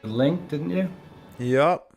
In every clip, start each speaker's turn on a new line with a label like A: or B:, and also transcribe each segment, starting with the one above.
A: the link, didn't you?
B: Yep.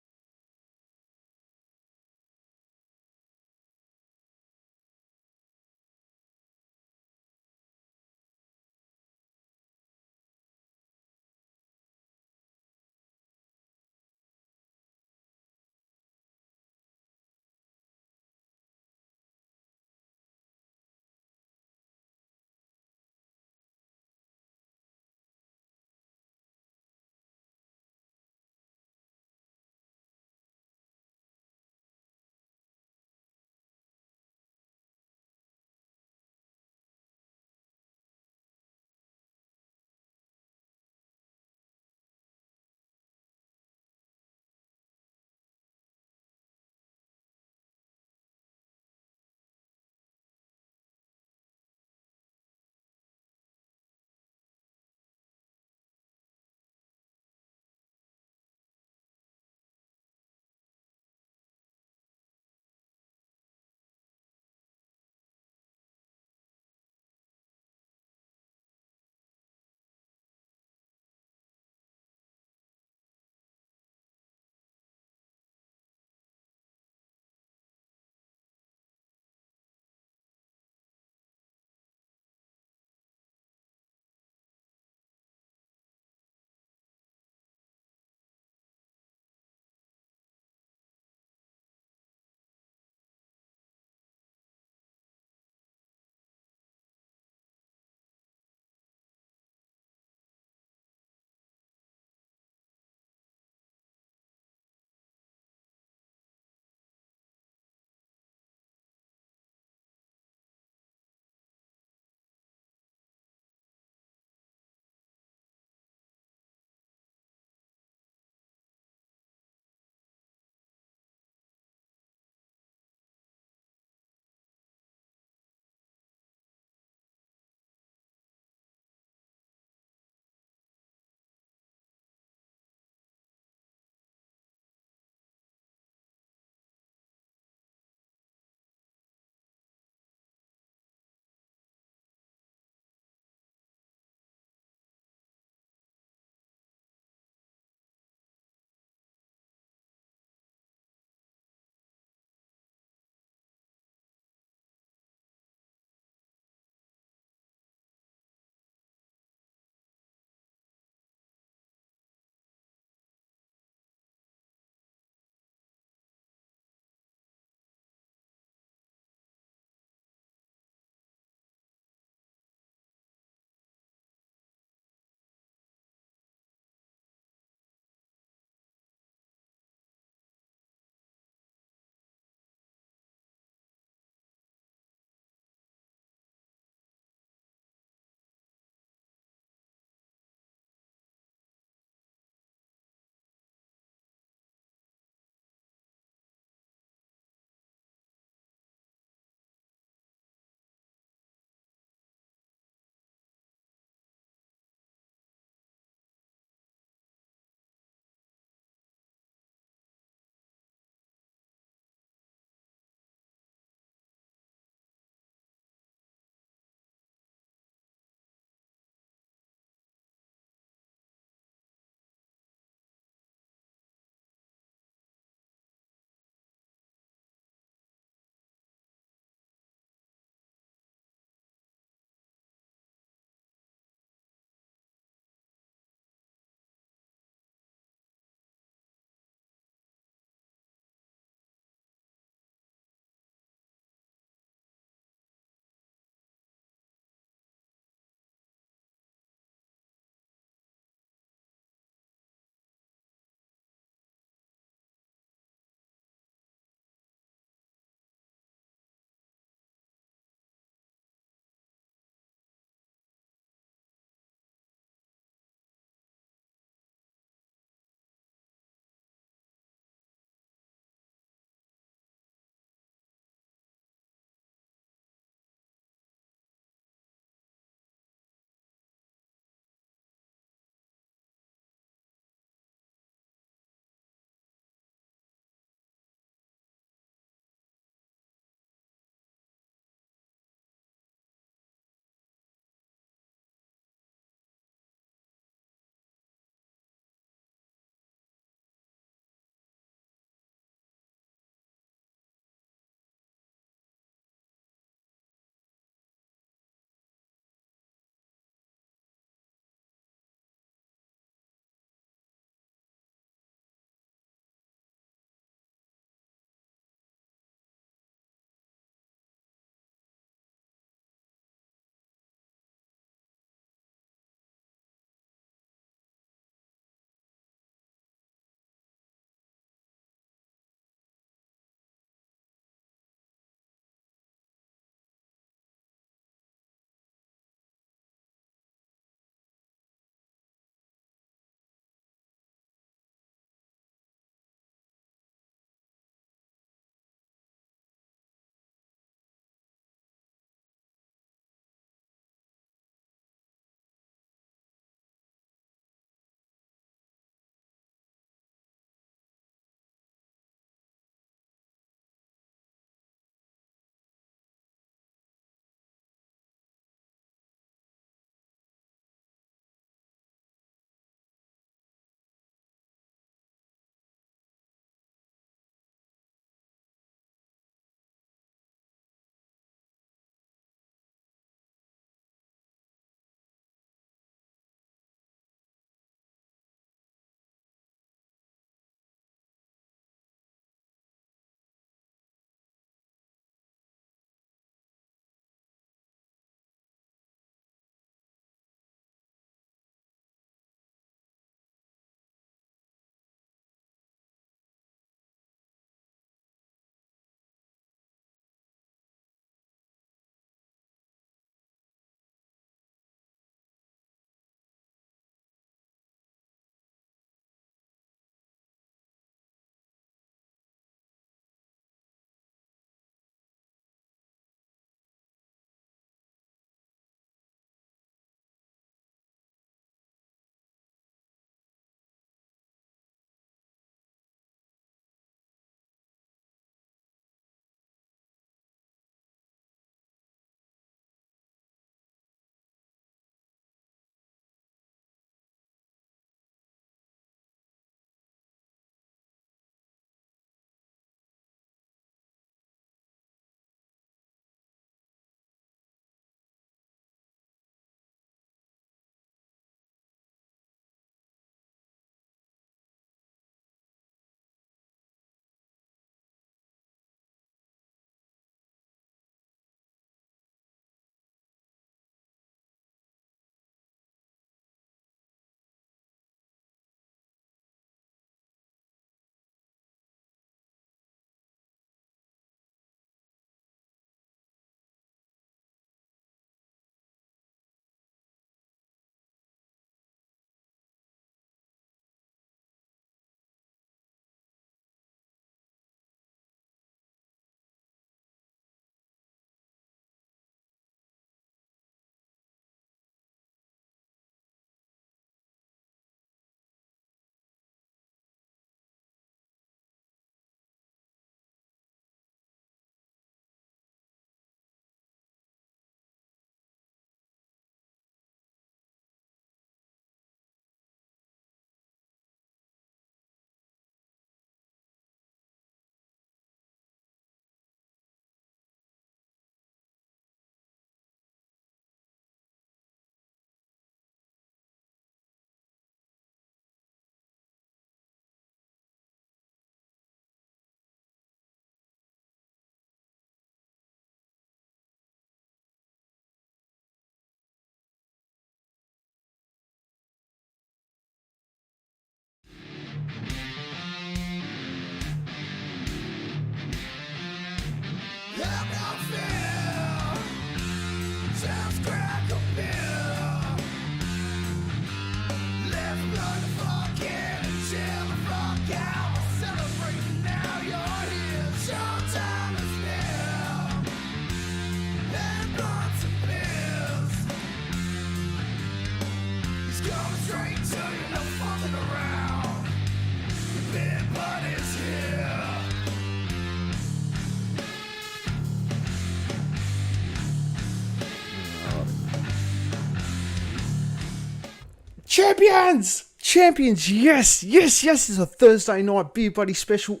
A: Champions, yes, it's a Thursday night beer buddy special.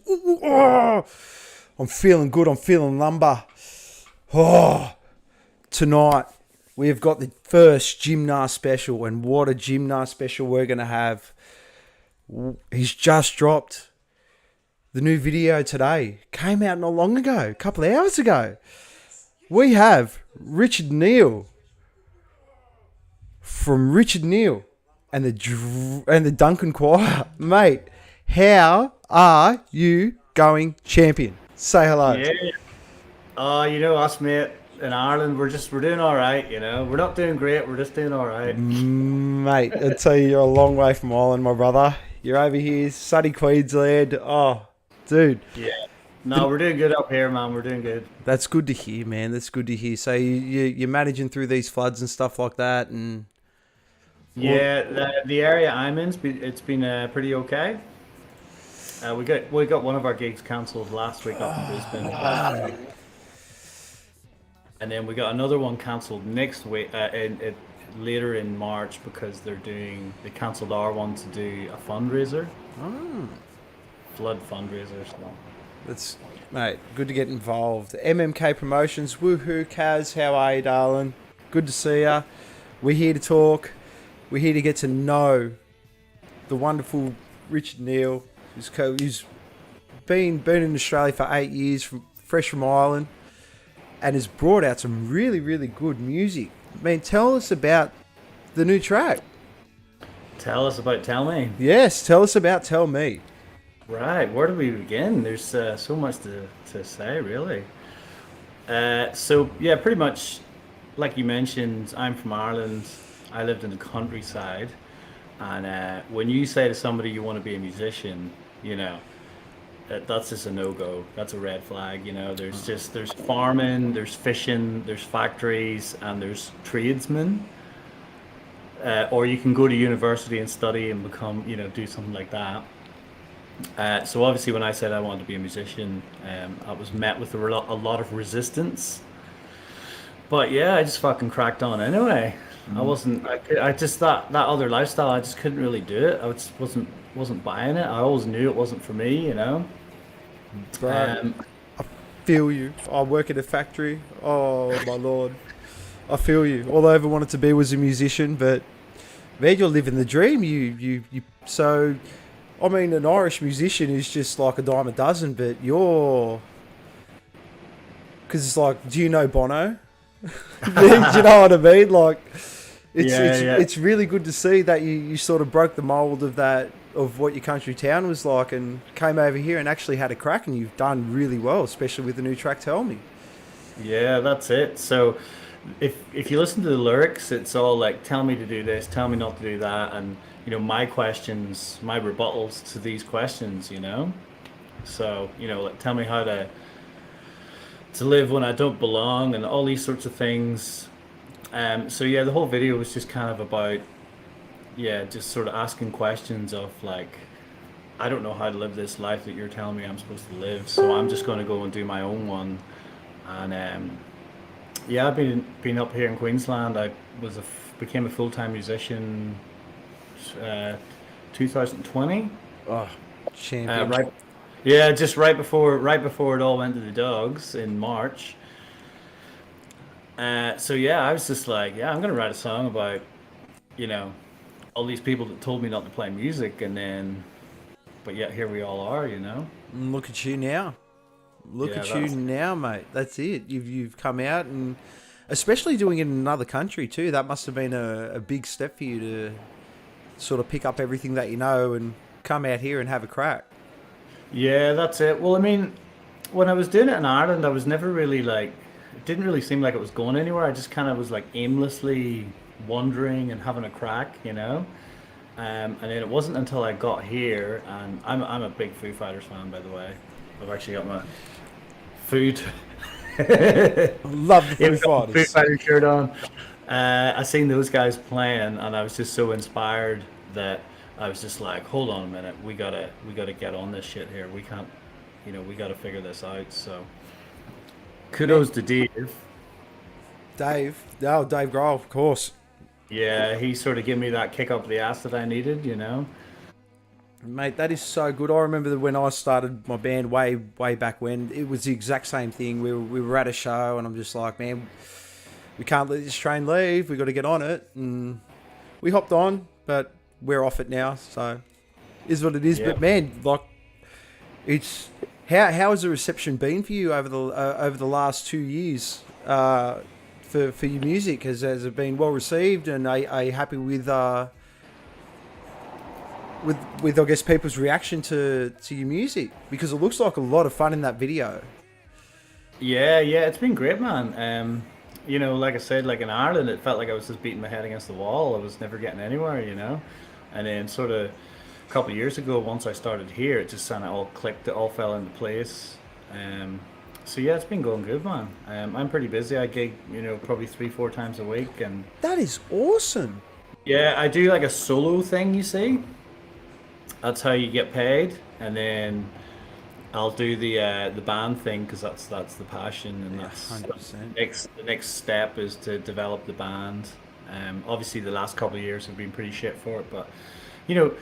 A: I'm feeling good, I'm feeling lumber. Tonight we have got the first Jimna special, and what a Jimna special we're going to have. He's just dropped the new video today. Came out not long ago, a couple of hours ago. We have Neill from Neill and the Dunken choir. Mate, how are you going, champion? Say hello.
B: Yeah. You know us, mate. In Ireland, we're doing all right. You know, we're not doing great. We're just doing all right.
A: Mate, I tell you, you're a long way from Ireland, my brother. You're over here, sunny Queensland. Oh, dude.
B: Yeah. No, we're doing good up here, man. We're doing good.
A: That's good to hear, man. That's good to hear. So you're managing through these floods and stuff like that, and
B: yeah, the area I'm in, it's been pretty okay. We got one of our gigs cancelled last week up in Brisbane, and then we got another one cancelled next week, later in March, because they cancelled our one to do a fundraiser, flood fundraiser. So
A: that's, mate, good to get involved. MMK Promotions, woohoo, Kaz, how are you, darling? Good to see ya. We're here to talk. We're here to get to know the wonderful Neill, who's been in Australia for 8 years, fresh from Ireland, and has brought out some really, really good music. Man, tell us about the new track.
B: Tell us about Tell Me.
A: Yes, tell us about Tell Me.
B: Right, where do we begin? There's so much to say, really. So, yeah, pretty much, like you mentioned, I'm from Ireland. I lived in the countryside, and when you say to somebody you want to be a musician, you know, that's just a no-go. That's a red flag. You know, there's farming, there's fishing, there's factories, and there's tradesmen. Or you can go to university and study and become, do something like that. So obviously, when I said I wanted to be a musician, I was met with a lot of resistance. But yeah, I just fucking cracked on anyway. I just thought that other lifestyle, I just couldn't really do it. I just wasn't buying it. I always knew it wasn't for me, you know.
A: Bro, I feel you. I work at a factory. Oh my lord, I feel you. All I ever wanted to be was a musician, but man, you're living the dream. You. So, I mean, an Irish musician is just like a dime a dozen, but because it's like, do you know Bono? Do you know what I mean? Like, it's really good to see that you sort of broke the mold of what your country town was like, and came over here and actually had a crack, and you've done really well, especially with the new track Tell Me.
B: Yeah, that's it. So if you listen to the lyrics, it's all like, tell me to do this, tell me not to do that, and my questions, my rebuttals to these questions, so like, tell me how to live when I don't belong, and all these sorts of things. So yeah, the whole video was just kind of about, just sort of asking questions of like, I don't know how to live this life that you're telling me I'm supposed to live, so I'm just going to go and do my own one. And I've been up here in Queensland. I became a full-time musician 2020.
A: Oh, champion.
B: Right. Yeah, just right before it all went to the dogs in March. So yeah, I was just like, I'm gonna write a song about, all these people that told me not to play music, but yet here we all are,
A: Look at you now. Look at you now, mate. That's it. You've come out, and especially doing it in another country too. That must have been a big step for you to sort of pick up everything that you know and come out here and have a crack.
B: Yeah, that's it. Well, I mean, when I was doing it in Ireland, I was never really like, it didn't really seem like it was going anywhere. I just kind of was like aimlessly wandering and having a crack, And then it wasn't until I got here, and I'm a big Foo Fighters fan, by the way. I've actually got my food.
A: I love the Foo
B: Fighters shirt on. I seen those guys playing, and I was just so inspired that I was just like, hold on a minute, we gotta get on this shit here. We can't, we gotta figure this out. So
A: Man,
B: kudos to Dave.
A: Dave Grohl, of course.
B: Yeah, he sort of gave me that kick up the ass that I needed.
A: Mate, that is so good. I remember that when I started my band way back when, it was the exact same thing. We were at a show, and I'm just like, man, we can't let this train leave. We got to get on it, and we hopped on, but we're off it now. So, is what it is.
B: Yeah.
A: But man, like, it's how has the reception been for you over the last 2 years? For your music, has it been well received, and are you happy with I guess people's reaction to your music, because it looks like a lot of fun in that video.
B: Yeah, it's been great, man. Like I said, like in Ireland, it felt like I was just beating my head against the wall. I was never getting anywhere. And then sort of a couple of years ago, once I started here, it just kind of all clicked. It all fell into place. So yeah, it's been going good, man. I'm pretty busy. I gig, probably 3-4 times a week, and
A: That is awesome.
B: yeah, I do like a solo thing. You see, that's how you get paid, and then I'll do the band thing because that's the passion, and
A: Yeah,
B: that's
A: 100%.
B: the next step is to develop the band. Obviously, the last couple of years have been pretty shit for it, but you know,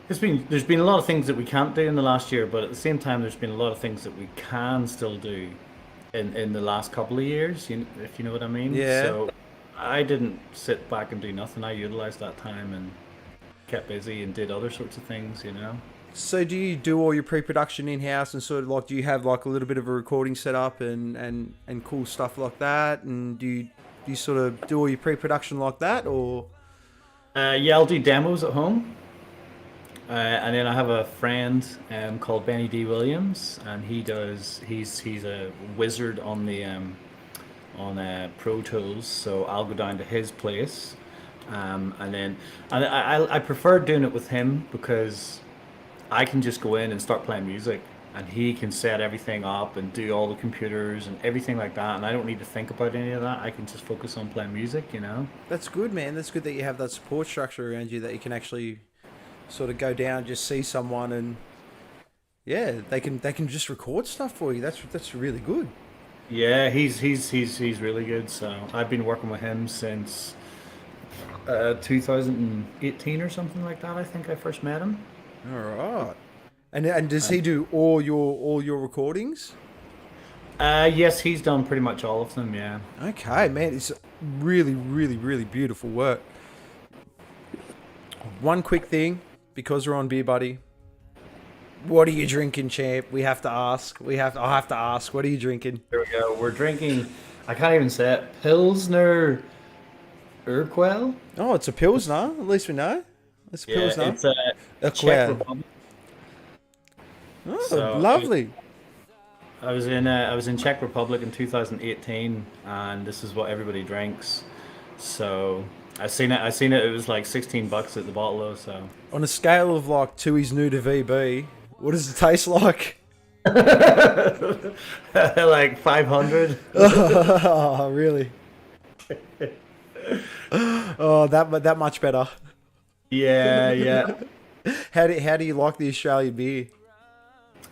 B: there's been a lot of things that we can't do in the last year, but at the same time, there's been a lot of things that we can still do in the last couple of years. If you know what I mean.
A: Yeah.
B: So I didn't sit back and do nothing. I utilized that time and kept busy and did other sorts of things.
A: So do you do all your pre-production in-house, and sort of like, do you have like a little bit of a recording setup and cool stuff like that, and do you sort of do all your pre-production like that, or?
B: Yeah, I'll do demos at home. And then I have a friend called Benny D. Williams, and he's a wizard on the on Pro Tools. So I'll go down to his place, and I prefer doing it with him because I can just go in and start playing music, and he can set everything up and do all the computers and everything like that, and I don't need to think about any of that. I can just focus on playing music.
A: That's good, man. That's good that you have that support structure around you, that you can actually sort of go down, just see someone, and yeah, they can just record stuff for you. That's really good.
B: Yeah, he's really good. So I've been working with him since 2018 or something like that. I think I first met him.
A: All right. And does he do all your recordings?
B: Yes, he's done pretty much all of them. Yeah.
A: Okay, man, it's really, really, really beautiful work. One quick thing, because we're on Beer Buddy. What are you drinking, champ? We have to ask. I have to ask. What are you drinking?
B: There we go. We're drinking. I can't even say it. Pilsner Urquell.
A: Oh, it's a Pilsner. At least we know. It's a Pilsner.
B: It's a Czech
A: Urquell.
B: Republic.
A: Oh,
B: So,
A: lovely.
B: I was in Czech Republic in 2018, and this is what everybody drinks. So I seen it. It was like $16 at the bottle, though. So
A: On a scale of like Tui's new to VB, what does it taste like?
B: like 500.
A: Oh, really? Oh, that much better.
B: Yeah.
A: How do you like the Australian beer?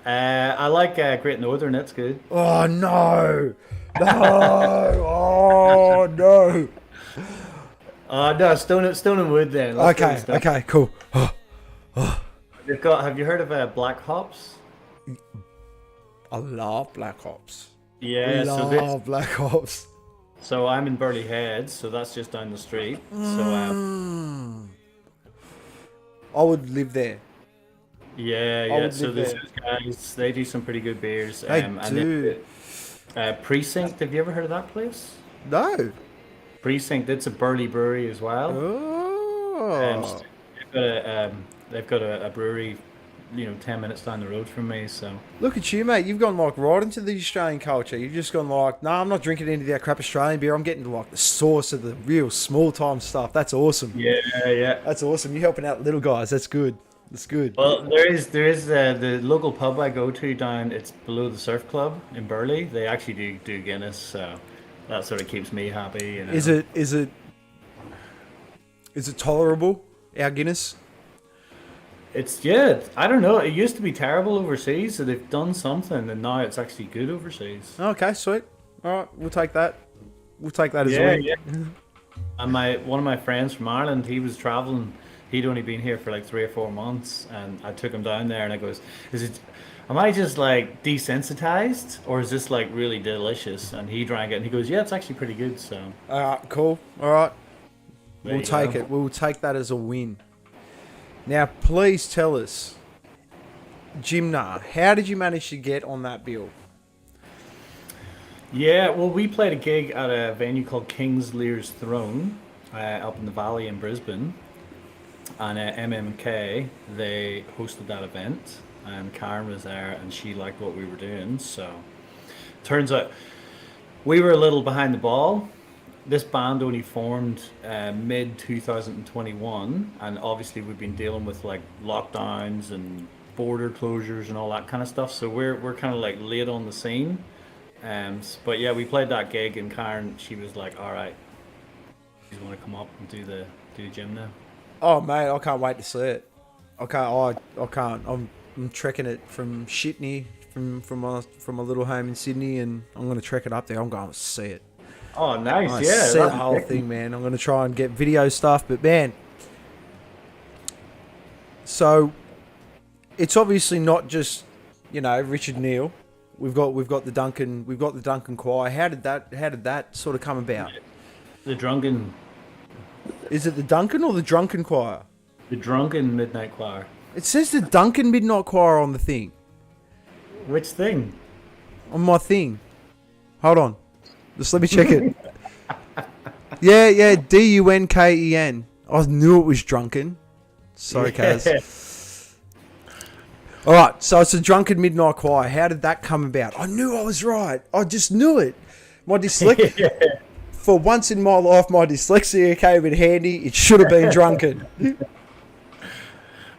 B: I like Great Northern. That's good.
A: Oh no! No! Oh no!
B: No, Stone and Wood then. Let's go with Stone.
A: Okay, cool.
B: Have you heard of Black Hops?
A: I love Black Hops.
B: Yeah,
A: Love Black Hops.
B: so I'm in Burley Heads, so that's just down the street. So
A: I would live there.
B: yeah.
A: would
B: So
A: live
B: these
A: there.
B: guys, they do some pretty good beers.
A: They
B: And
A: do.
B: then, Precinct. Have you ever heard of that place?
A: No.
B: Precinct. It's a Burley brewery as well.
A: Oh.
B: They've got a brewery, 10 minutes down the road from me. So
A: Look at you, mate. You've gone like right into the Australian culture. You've just gone like, no, I'm not drinking any of that crap Australian beer. I'm getting to like the source of the real small time stuff. That's awesome.
B: yeah.
A: That's awesome. You're helping out little guys. That's good. That's good.
B: Well, there is the local pub I go to down. It's below the Surf Club in Burley. They actually do Guinness, so that sort of keeps me happy.
A: Is it tolerable? Our Guinness?
B: It's yeah. I don't know. It used to be terrible overseas, so they've done something, and now it's actually good overseas.
A: Okay, sweet. All right, we'll take that. We'll take that as a
B: Yeah,
A: win.
B: yeah. And my one of my friends from Ireland, he was traveling. He'd only been here for like 3 or 4 months, and I took him down there, and I goes, "Is it? Am I just like desensitized, or is this like really delicious?" And he drank it, and he goes, "Yeah, it's actually pretty good." So
A: All right, cool. All right,
B: there
A: we'll
B: you
A: take
B: go.
A: it. We'll take that as a win. Now, please tell us, Jimna, how did you manage to get on that bill?
B: Yeah, well, we played a gig at a venue called King's Lear's Throne, up in the valley in Brisbane, and MMK they hosted that event, and Karen was there, and she liked what we were doing. So turns out we were a little behind the ball. This band only formed mid 2021, and obviously we've been dealing with like lockdowns and border closures and all that kind of stuff. So we're kind of like late on the scene. But yeah, we played that gig, and Karen, she was like, "All right, you want to come up and do the gym now?"
A: Oh, mate, I can't wait to see it. I can't. I can't. I'm trekking it from Shitney, from my little home in Sydney, and I'm gonna trek it up there. I'm going to see it.
B: Oh,
A: I'm
B: nice,
A: gonna
B: yeah.
A: see the whole thing, man. I'm gonna try and get video stuff, but man, so it's obviously not just Richard Neill. We've got the Duncan choir. How did that sort of come about?
B: The drunken,
A: Is it the Duncan or the Drunken choir?
B: the drunken midnight choir.
A: It says the Duncan Midnight Choir on the thing,
B: Which thing?
A: on my thing. Hold on, just let me check it. Yeah, Dunken. I knew it was Drunken. Sorry, Kaz. All right, so it's a Drunken Midnight Choir. How did that come about? I knew I was right. I just knew it. My dyslexia. For once in my life, my dyslexia came in handy. It should have been Drunken.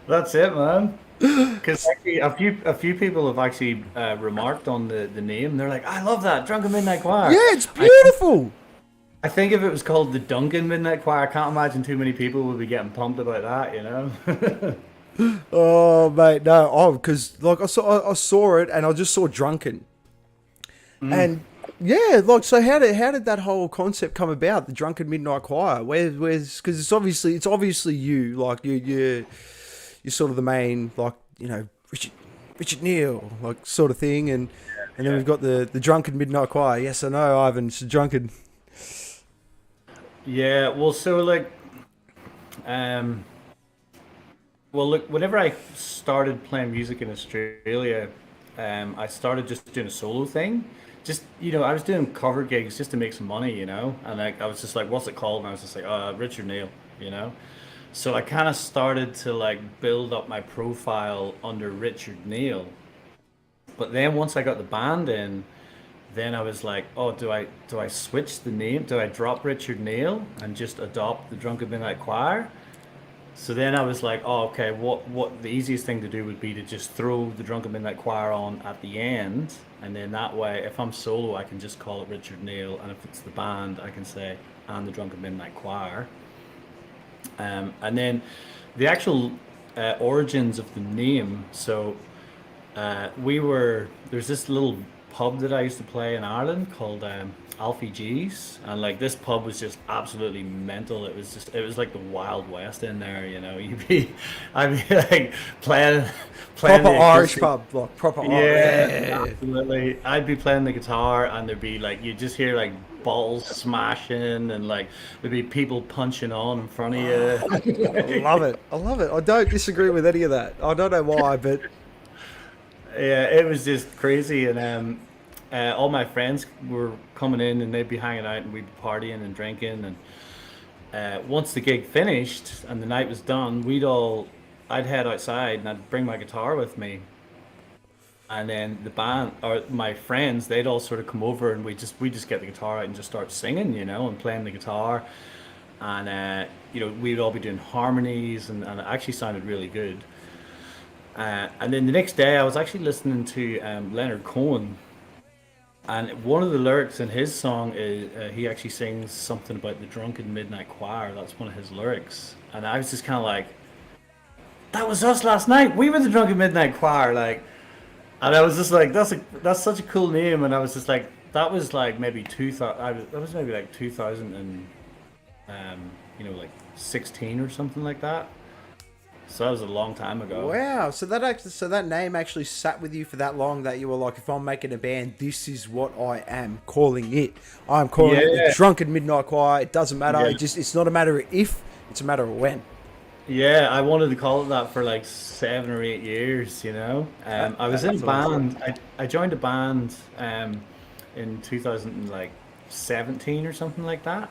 B: That's it, man. Because actually, a few people have actually remarked on the name. They're like, "I love that Drunken Midnight Choir."
A: Yeah, it's beautiful.
B: I think if it was called the Duncan Midnight Choir, I can't imagine too many people would be getting pumped about that.
A: Oh, mate, no. Oh, because like I saw it and I just saw Drunken, and yeah, like so. How did that whole concept come about? The Drunken Midnight Choir. Where's because it's obviously you. Like you're sort of the main, like Richard Neill, like sort of thing, and then we've got the Drunken Midnight Choir. Yes, I know, Ivan. It's Drunken.
B: Yeah, well, so like, um, well, look, whenever I started playing music in Australia, I started just doing a solo thing. Just, I was doing cover gigs just to make some money, and like I was just like, what's it called? And I was just like, Richard Neill, you know. So I kind of started to like build up my profile under Richard Neill. But then once I got the band in, then I was like, oh, do I switch the name? Do I drop Richard Neill and just adopt the Drunken Midnight Choir? So then I was like, oh, okay, what the easiest thing to do would be to just throw the Drunken Midnight Choir on at the end, and then that way, if I'm solo, I can just call it Richard Neill, and if it's the band, I can say, and the Drunken Midnight Choir. And then the actual origins of the name. So there's this little pub that I used to play in Ireland called Alfie G's, and like this pub was just absolutely mental. It was like the Wild West in there, I'd be like playing
A: Proper
B: the
A: Irish
B: acoustic.
A: pub, like proper
B: Yeah,
A: Irish. Yeah.
B: absolutely. I'd be playing the guitar, and there'd be like you just hear like balls smashing, and like there'd be people punching on in front of
A: I
B: you.
A: love it. I love it. I don't disagree with any of that. I don't know why, but
B: Yeah, it was just crazy, and all my friends were coming in, and they'd be hanging out, and we'd be partying and drinking, and once the gig finished and the night was done, I'd head outside and I'd bring my guitar with me, and then the band or my friends, they'd all sort of come over, and we just get the guitar out and just start singing, and playing the guitar, and we'd all be doing harmonies, and it actually sounded really good. And then the next day, I was actually listening to Leonard Cohen, and one of the lyrics in his song is he actually sings something about the Drunken Midnight Choir. That's one of his lyrics, and I was just kind of like, that was us last night. We were the Drunken Midnight Choir, like, and I was just like, that's such a cool name, and I was just like, that was like maybe that was maybe like 2000 and like 16 or something like that. So that was a long time ago.
A: Wow. So that name actually sat with you for that long that you were like, if I'm making a band, this is what I am calling it. I'm calling it the Drunken Midnight Choir. It doesn't matter.
B: Yeah.
A: It's not a matter of if, it's a matter of when.
B: Yeah, I wanted to call it that for like 7 or 8 years, you know. I was in a band. Awesome. I joined a band in 2017 or something like that.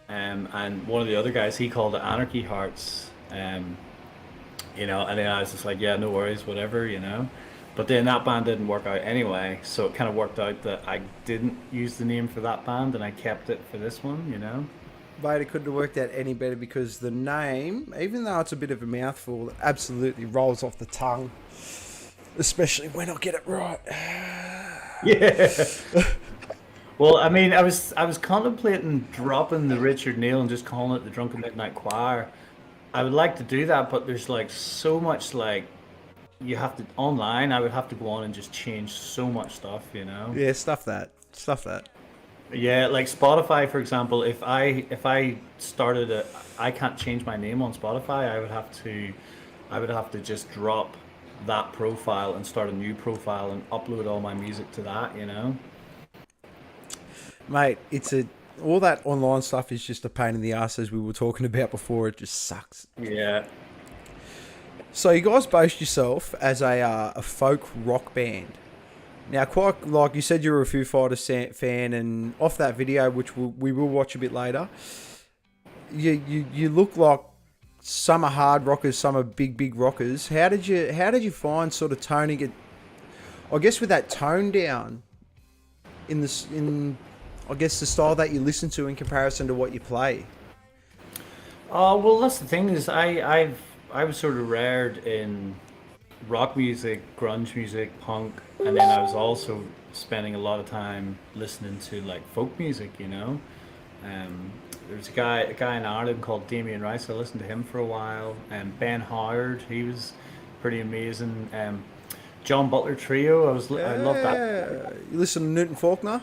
B: And one of the other guys, he called it Anarchy Hearts. And then I was just like, yeah, no worries, whatever, you know. But then that band didn't work out anyway, so it kind of worked out that I didn't use the name for that band and I kept it for this one, you know.
A: But it couldn't have worked out any better because the name, even though it's a bit of a mouthful, it absolutely rolls off the tongue, especially when I get it right.
B: Yeah. Well, I mean, I was contemplating dropping the Richard Neill and just calling it the Drunken Midnight Choir. I would like to do that, but there's like so much like you have to online. I would have to go on and just change so much stuff, you know.
A: Yeah, stuff that.
B: Yeah, like Spotify, for example. If I started I can't change my name on Spotify. I would have to just drop that profile and start a new profile and upload all my music to that, you know.
A: Mate, all that online stuff is just a pain in the ass, as we were talking about before. It just sucks.
B: Yeah.
A: So you guys boast yourself as a folk rock band. Now, quite like you said, you were a Foo Fighters fan, and off that video, which we will watch a bit later, you look like some are hard rockers, some are big rockers. How did you find sort of toning it? I guess with that tone down in I guess the style that you listen to in comparison to what you play.
B: Well, that's the thing is I was sort of reared in rock music, grunge music, punk, and then I was also spending a lot of time listening to like folk music, you know. There's a guy in Ireland called Damien Rice. I listened to him for a while. And Ben Howard, he was pretty amazing. John Butler Trio, I love that.
A: You listen to Newton Faulkner?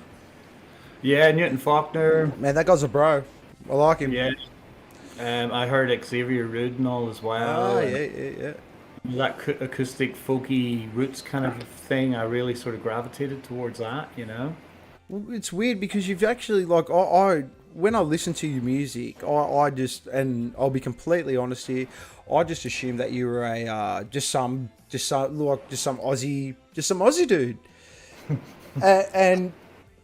B: Yeah, Newton Faulkner.
A: Man, that guy's a bro. I like him.
B: Yeah. I heard Xavier Rude and all as well.
A: Oh, yeah.
B: That acoustic, folky roots kind of thing, I really sort of gravitated towards that, you know?
A: Well, it's weird because you've actually, like, I when I listen to your music, I just, and I'll be completely honest here, I just assumed that you were just some Aussie dude. And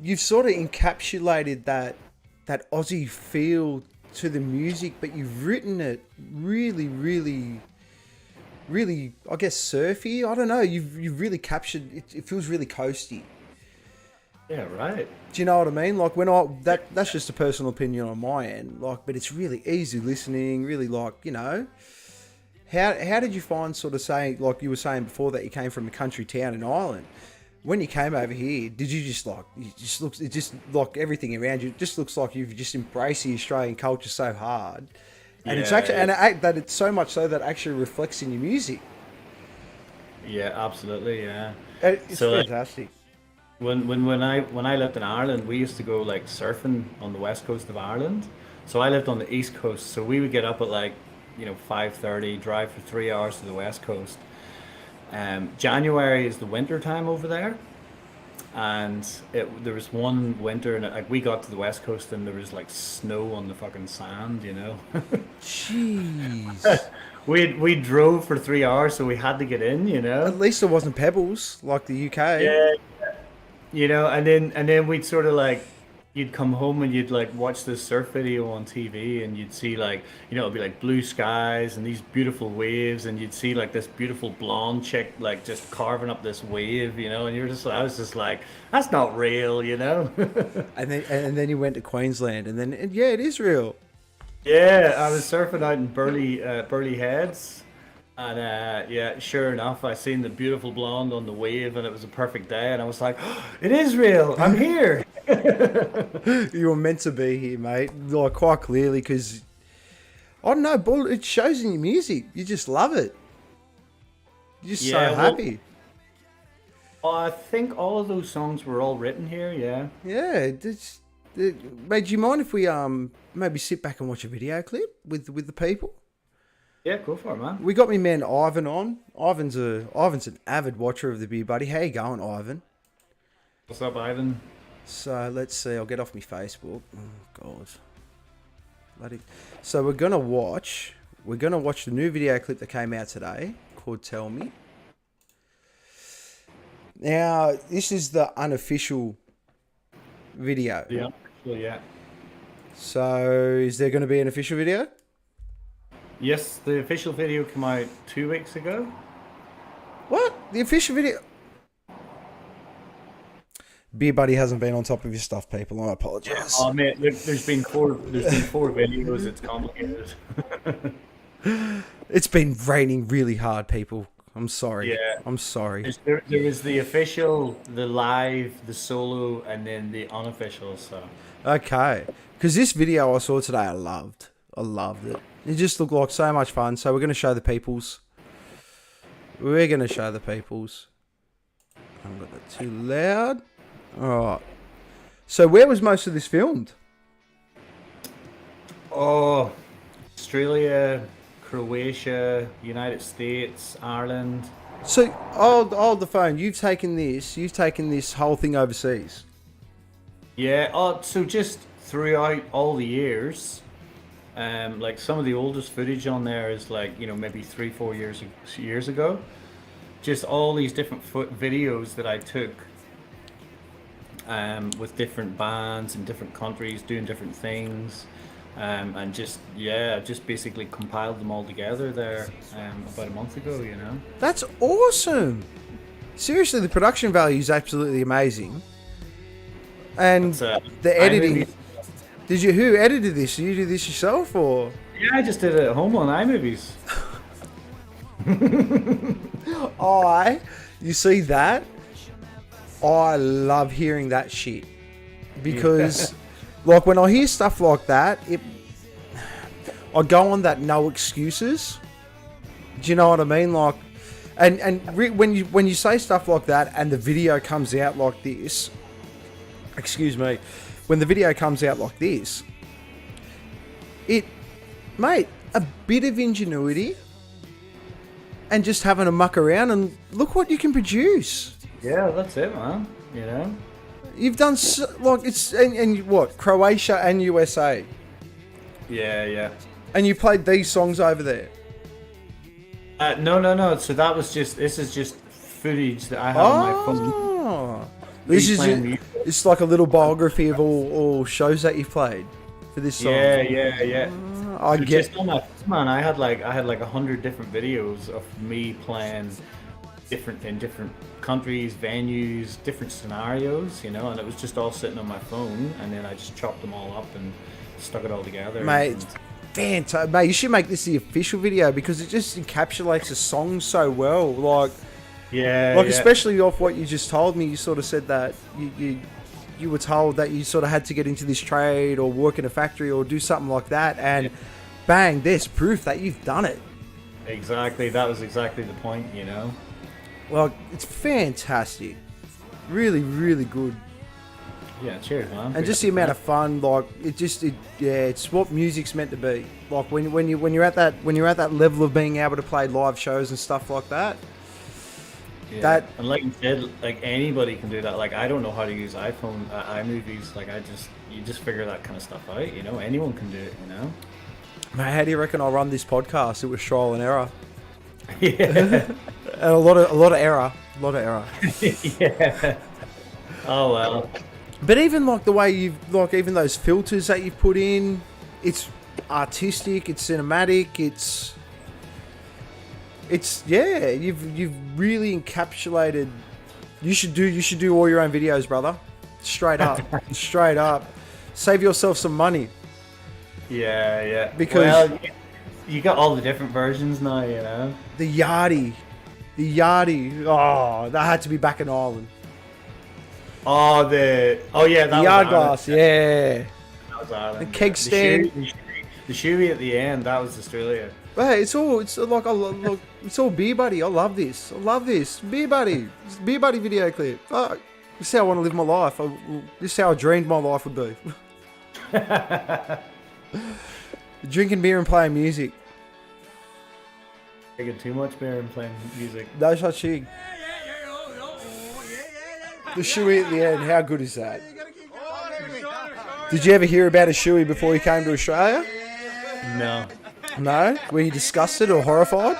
A: you've sort of encapsulated that Aussie feel to the music, but you've written it really, I guess, surfy. I don't know. You've really captured it. It feels really coasty.
B: Yeah, right.
A: Do you know what I mean? Like that's just a personal opinion on my end. Like, but it's really easy listening. Really, like, you know. How did you find sort of saying, like you were saying before, that you came from a country town in Ireland? When you came over here, did you just like, it just like everything around you, it just looks like you've just embraced the Australian culture so hard. And it's actually, that it's so much so that it actually reflects in your music.
B: Yeah, absolutely, yeah.
A: It's so, fantastic.
B: When I lived in Ireland, we used to go like surfing on the west coast of Ireland. So I lived on the east coast, so we would get up at like, 5:30, drive for 3 hours to the west coast. January is the winter time over there, and there was one winter, and like we got to the west coast and there was like snow on the fucking sand, you know.
A: Jeez.
B: we drove for 3 hours, so we had to get in, you know.
A: At least it wasn't pebbles like the UK.
B: Yeah, and then we'd sort of like, you'd come home and you'd like watch this surf video on TV, and you'd see like, it'd be like blue skies and these beautiful waves, and you'd see like this beautiful blonde chick like just carving up this wave, and I was just like, that's not real,
A: And then you went to Queensland, and it is real.
B: Yeah, I was surfing out in Burleigh Heads, and sure enough, I seen the beautiful blonde on the wave, and it was a perfect day, and I was like, oh, it is real, I'm here.
A: You were meant to be here, mate. Like, quite clearly, because I don't know, it shows in your music. You just love it. You're just
B: Yeah,
A: so
B: well,
A: happy.
B: I think all of those songs were all written here. Yeah.
A: Yeah, mate, do you mind if we maybe sit back and watch a video clip with the people?
B: Yeah, go for it, man.
A: We got me man Ivan on. Ivan's an avid watcher of the Beer Buddy. How you going, Ivan?
B: What's up, Ivan?
A: So let's see. I'll get off my Facebook. Oh God. Bloody. So we're gonna watch the new video clip that came out today called "Tell Me." Now this is the unofficial video.
B: Yeah. Well, yeah.
A: So is there going to be an official video?
B: Yes, the official video came out 2 weeks ago.
A: What? The official video? Beer Buddy hasn't been on top of his stuff, people. I apologise.
B: Oh mate, there's been four videos. It's complicated.
A: It's been raining really hard, people. I'm sorry.
B: Yeah.
A: I'm sorry.
B: There was the official, the live, the solo, and then the unofficial. So.
A: Okay. Because this video I saw today, I loved. I loved it. It just looked like so much fun. So we're going to show the peoples. We're going to show the peoples. I haven't got that too loud. Alright. So where was most of this filmed?
B: Oh, Australia, Croatia, United States, Ireland.
A: So hold the phone. You've taken this whole thing overseas.
B: Yeah. Oh, so just throughout all the years, like some of the oldest footage on there is like, you know, maybe 3-4 years ago. Just all these different videos that I took with different bands in different countries doing different things. And just basically compiled them all together there about a month ago, you know.
A: That's awesome. Seriously, the production value is absolutely amazing. And the editing. Who edited this? Did you do this yourself or?
B: Yeah, I just did it at home on iMovies.
A: You see that? I love hearing that shit. Because like when I hear stuff like that, I go on that no excuses. Do you know what I mean? Like, when you say stuff like that and the video comes out like this, excuse me, when the video comes out like this, mate, a bit of ingenuity and just having a muck around and look what you can produce.
B: Yeah, that's it, man. You know.
A: You've done and what, Croatia and USA.
B: Yeah.
A: And you played these songs over there.
B: No. So this is just footage that I have on my phone.
A: It's like a little biography of all shows that you've played for this song.
B: Yeah.
A: I
B: So
A: get.
B: just on my phone, man, I had like 100 different videos of me playing in different countries, venues, different scenarios, you know, and it was just all sitting on my phone, and then I just chopped them all up and stuck it all together.
A: Mate, fantastic. Mate, you should make this the official video because it just encapsulates the song so well. Like, especially off what you just told me, you sort of said that you were told that you sort of had to get into this trade or work in a factory or do something like that, and bang, there's proof that you've done it.
B: Exactly, that was exactly the point, you know.
A: Well, it's fantastic. Really, really good.
B: Yeah, cheers, man.
A: And just the amount of fun, like it's what music's meant to be. Like when you're at that level of being able to play live shows and stuff like that.
B: Yeah. And like you said, like anybody can do that. Like I don't know how to use iMovies. Like you just figure that kind of stuff out. You know, anyone can do it. You know.
A: Man, how do you reckon I run this podcast? It was trial and error.
B: Yeah.
A: And a lot of error.
B: Yeah. Oh well.
A: But even like the way even those filters that you've put in, it's artistic, it's cinematic, you've really encapsulated. You should do all your own videos, brother. Straight up. Save yourself some money.
B: Yeah.
A: Because
B: you got all the different versions now, you know.
A: The Yardie. Oh, that had to be back in Ireland.
B: The
A: Yard glass, yeah.
B: That was Ireland.
A: The keg stand.
B: The shoey at the end, that was Australia.
A: Hey, it's like look, it's all Beer Buddy. I love this. Beer Buddy. It's a Beer Buddy video clip. Fuck. This is how I want to live my life. This is how I dreamed my life would be. Drinking beer and playing music.
B: Drinking too much beer and playing music.
A: No such thing. The shoey at the end. How good is that? Did you ever hear about a shoey before he came to Australia?
B: No.
A: No? Were you disgusted or horrified?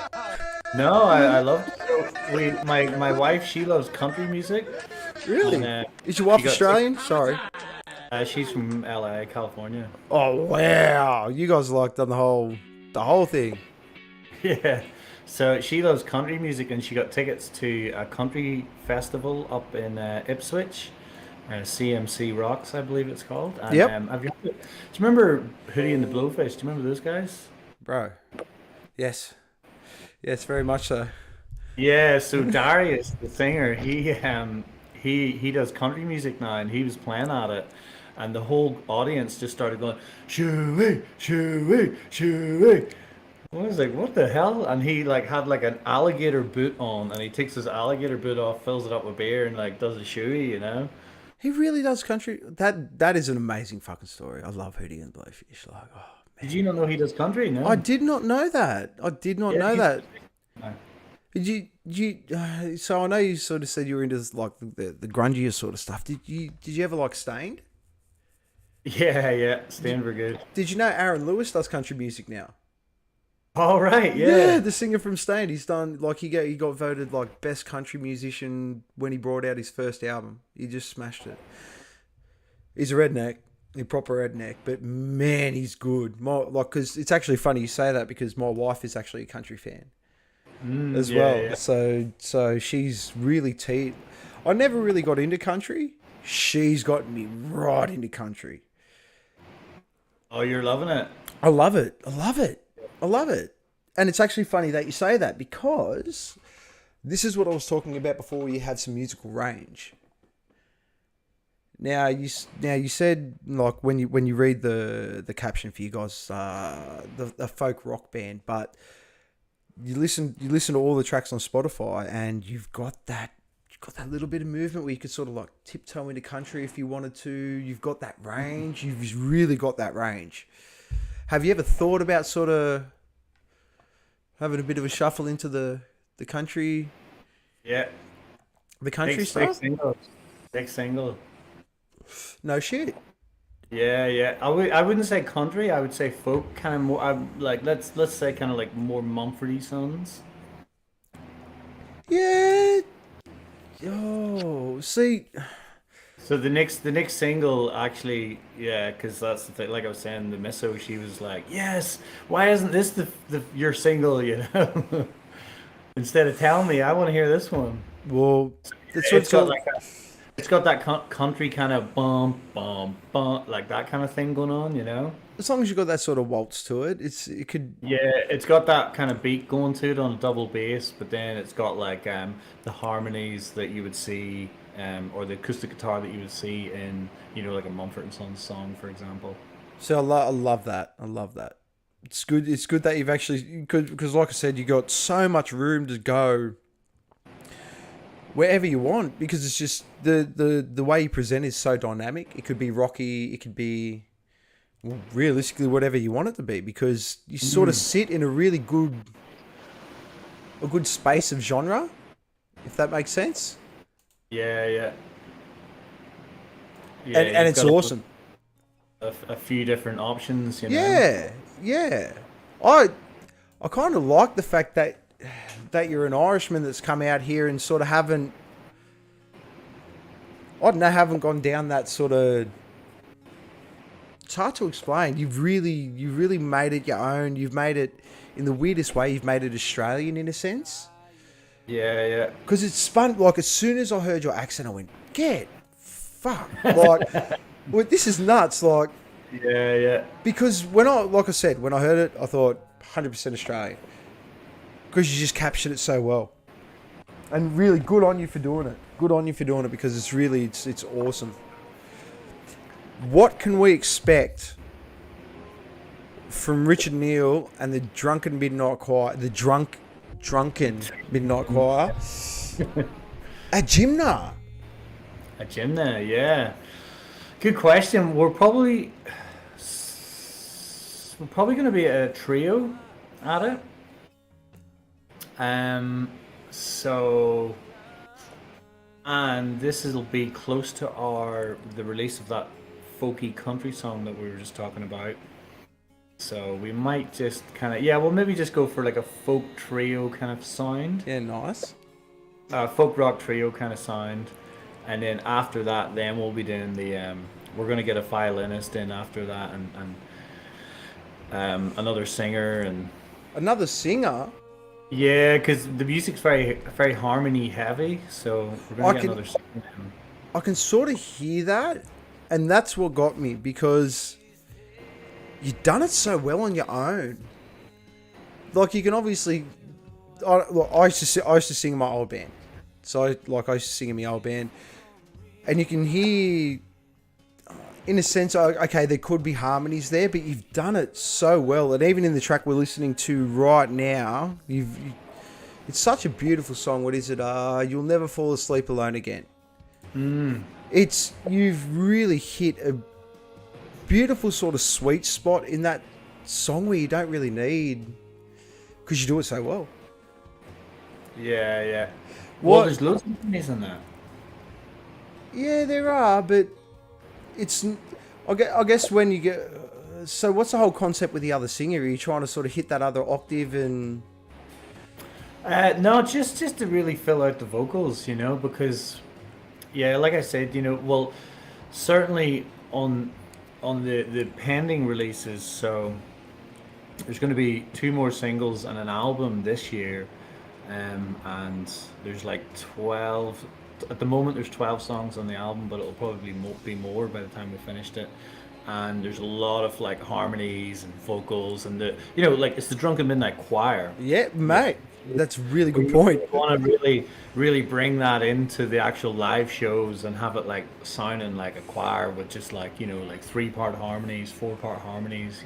B: No, I loved it. My wife, she loves country music.
A: Really?
B: And,
A: is your wife Australian? Sorry.
B: She's from LA, California.
A: Oh wow! You guys like done the whole thing.
B: Yeah. So she loves country music, and she got tickets to a country festival up in Ipswich. CMC Rocks, I believe it's called. And,
A: yep.
B: Do you remember Hootie and the Blowfish? Do you remember those guys?
A: Bro. Yes, very much so.
B: Yeah, so Darius, the singer, he does country music now, and he was playing at it, and the whole audience just started going, "Shoo-wee, shoo-wee, shoo-wee." I was like, what the hell? And he like had like an alligator boot on, and he takes his alligator boot off, fills it up with beer, and like does a shoey, you know?
A: He really does country. That is an amazing fucking story. I love Hootie and the Blowfish. Like, oh.
B: Did you not know he does country? No,
A: I did not know that. I did not know that.
B: No.
A: Did you? So I know you sort of said you were into like the grungier sort of stuff. Did you ever like Stained?
B: Yeah, Stan were good.
A: Did you know Aaron Lewis does country music now?
B: All right, yeah.
A: Yeah, the singer from Stained. He's done like he got voted like best country musician when he brought out his first album. He just smashed it. He's a redneck. A proper redneck, but man, he's good. Because it's actually funny you say that because my wife is actually a country fan as well.
B: Yeah.
A: So she's really I never really got into country. She's got me right into country.
B: Oh, you're loving it.
A: I love it. And it's actually funny that you say that because this is what I was talking about before. You have some musical range. Now you said like when you read the caption for you guys the folk rock band, but you listen to all the tracks on Spotify and you've got that little bit of movement where you could sort of like tiptoe into country if you wanted to. You've got that range. You've really got that range. Have you ever thought about sort of having a bit of a shuffle into the country?
B: Yeah.
A: The country stuff?
B: Big single.
A: No shit.
B: Yeah. I wouldn't say country. I would say folk, kind of more. Like let's say kind of like more Mumford Sons.
A: Yeah. Oh, see.
B: So the next single actually, yeah, because that's the thing. Like I was saying, the Misso, she was like, "Yes, why isn't this your single?" You know, instead of telling me, I want to hear this one.
A: Well,
B: it's got that country kind of bum, like that kind of thing going on, you know?
A: As long as you've got that sort of waltz to it, it could...
B: Yeah, it's got that kind of beat going to it on a double bass, but then it's got like the harmonies that you would see, or the acoustic guitar that you would see in, you know, like a Mumford & Sons song, for example.
A: So I love that. It's good that you've actually... Because like I said, you got so much room to go wherever you want, because it's just the way you present is so dynamic. It could be rocky, it could be realistically whatever you want it to be, because you sort of sit in a really good space of genre, if that makes sense.
B: Yeah.
A: And it's awesome.
B: A few different options, you know.
A: Yeah. I kind of like the fact that you're an Irishman that's come out here and sort of haven't gone down that sort of... It's hard to explain. You've really made it your own. You've made it in the weirdest way. You've made it Australian in a sense.
B: Yeah.
A: Because it's fun. Like as soon as I heard your accent, I went, "Get fuck!" Like, well, this is nuts. Like,
B: yeah.
A: Because when I heard it, I thought 100% Australian. Because you just captured it so well, and really good on you for doing it. Because it's awesome. What can we expect from Richard Neill and the Drunken Midnight Choir, Drunken Midnight Choir at Jimna.
B: A Jimna, yeah. Good question. We're probably going to be a trio at it. So, and this will be close to the release of that folky country song that we were just talking about. So we might just kind of, yeah, we'll maybe just go for like a folk trio kind of sound,
A: Yeah, nice.
B: folk rock trio kind of sound, and then after that, then we'll be doing we're gonna get a violinist in after that, and another singer, and
A: Another singer.
B: yeah, because the music's very very harmony heavy, so we're gonna get another singer in.
A: I can sort of hear that, and that's what got me, because you've done it so well on your own. Like, you can obviously... I used to sing in my old band. So, I used to sing in my old band. And you can hear, in a sense, okay, there could be harmonies there, but you've done it so well. And even in the track we're listening to right now, it's such a beautiful song. What is it? You'll Never Fall Asleep Alone Again. You've really hit a beautiful sort of sweet spot in that song where you don't really need, because you do it so well.
B: Yeah, yeah. Well, there's loads of harmonies in that.
A: Yeah, there are, but it's... I guess when you get... So what's the whole concept with the other singer? Are you trying to sort of hit that other octave and...
B: No, just to really fill out the vocals, because, yeah, like I said, well, certainly on the pending releases, so there's going to be 2 more singles and an album this year, and there's like 12 at the moment. There's 12 songs on the album, but it'll probably be more by the time we finished it. And there's a lot of like harmonies and vocals, and it's the Drunken Midnight Choir.
A: Yeah, mate, that's a really good point.
B: We want to really bring that into the actual live shows and have it like sounding like a choir with just like 3-part harmonies, 4-part harmonies.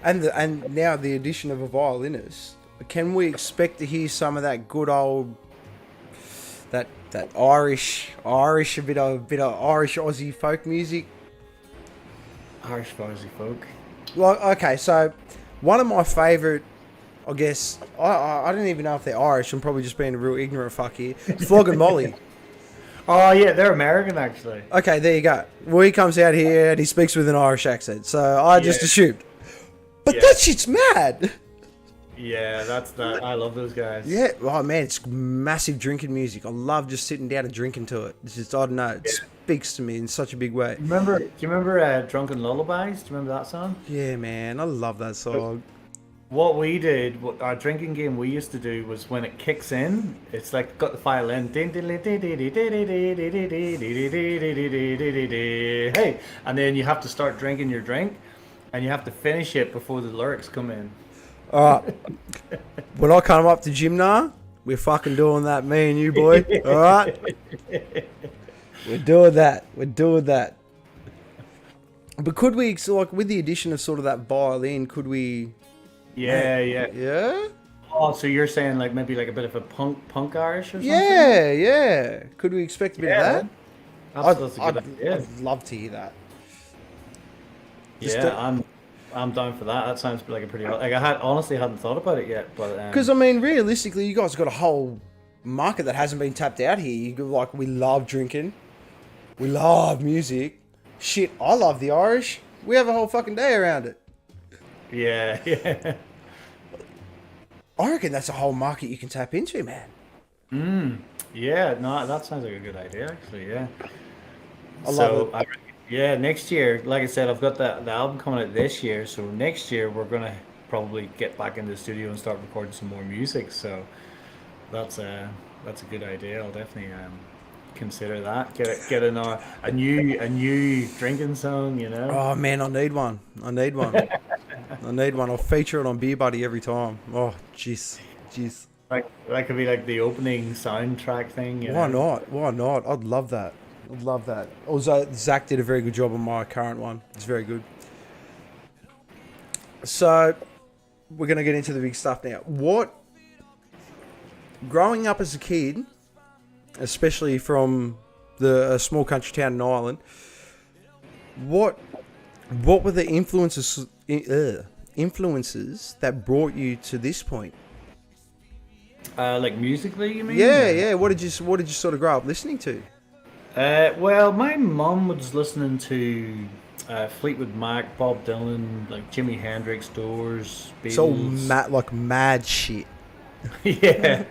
A: And now the addition of a violinist. Can we expect to hear some of that good old that Irish a bit of Irish Aussie folk music?
B: Irish Aussie folk.
A: Well, okay, so one of my favourite, I guess, I don't even know if they're Irish. I'm probably just being a real ignorant fuck here. Flog and Molly.
B: Oh yeah, they're American actually.
A: Okay, there you go. Well, he comes out here and he speaks with an Irish accent, so I just assumed. But that shit's mad.
B: Yeah, that's that. I love those guys.
A: Yeah, oh man, it's massive drinking music. I love just sitting down and drinking to it. It's just, I don't know, it speaks to me in such a big way.
B: Do you remember Drunken Lullabies? Do you remember that song?
A: Yeah, man, I love that song.
B: What we did, our drinking game we used to do was when it kicks in, it's like got the violin, hey, and then you have to start drinking your drink, and you have to finish it before the lyrics come in.
A: Alright, when I come up to Jimna, we're fucking doing that, me and you, boy. Alright? We're doing that. But could we, like, with the addition of sort of that violin, could we... Yeah?
B: Oh, so you're saying like maybe like a bit of a punk Irish or something?
A: Yeah. Could we expect a bit of that?
B: That's a good idea.
A: I'd love to hear that.
B: I'm down for that. That sounds like a pretty... Like I honestly hadn't thought about it yet, but...
A: Because, I mean, realistically, you guys have got a whole market that hasn't been tapped out here. We love drinking. We love music. Shit, I love the Irish. We have a whole fucking day around it.
B: Yeah.
A: I reckon that's a whole market you can tap into, man.
B: Yeah, no, that sounds like a good idea, actually, yeah.
A: I love it.
B: Yeah, next year, like I said, I've got the album coming out this year, so next year we're going to probably get back into the studio and start recording some more music, so that's a good idea. I'll definitely consider that. Get a new drinking song,
A: Oh, man, I need one. I need one. I'll feature it on Beer Buddy every time. Oh, jeez.
B: Like, that could be like the opening soundtrack thing,
A: Why not? I'd love that. Also, Zach did a very good job on my current one. It's very good. So we're gonna get into the big stuff now. Growing up as a kid, especially from a small country town in Ireland, what were the influences that brought you to this point?
B: Like musically, you mean?
A: Yeah. What did you sort of grow up listening to?
B: Well, my mum was listening to Fleetwood Mac, Bob Dylan, like Jimi Hendrix, Doors, Beatles.
A: It's all mad shit.
B: Yeah,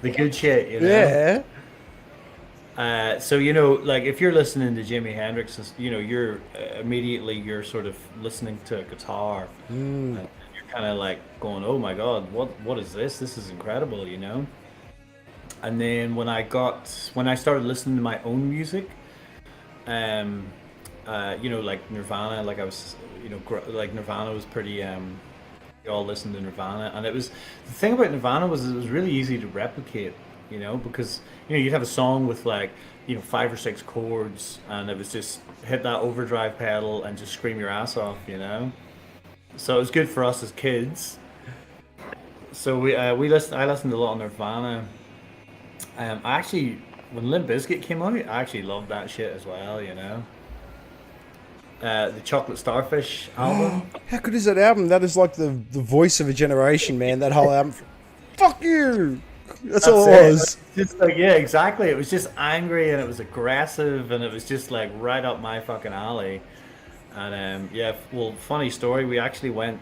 B: the good shit, you know.
A: Yeah.
B: So you know, like if you're listening to Jimi Hendrix, you know, you're you're sort of listening to a guitar, and you're kind of like going, "Oh my God, what is this? This is incredible," you know. And then when I started listening to my own music, you know, like Nirvana, like I was, you know, like Nirvana was pretty. We all listened to Nirvana, and the thing about Nirvana was it was really easy to replicate, you know, because you know you'd have a song with like, you know, 5 or 6 chords, and it was just hit that overdrive pedal and just scream your ass off, you know. So it was good for us as kids. So I listened to a lot of Nirvana. I actually, when Limp Bizkit came out, I actually loved that shit as well, you know. The Chocolate Starfish album.
A: How good is that album? That is like the voice of a generation, man. That whole album. Fuck you. That's all it was.
B: Just like, yeah, exactly. It was just angry and it was aggressive and it was just like right up my fucking alley. And yeah, well, funny story. We actually went.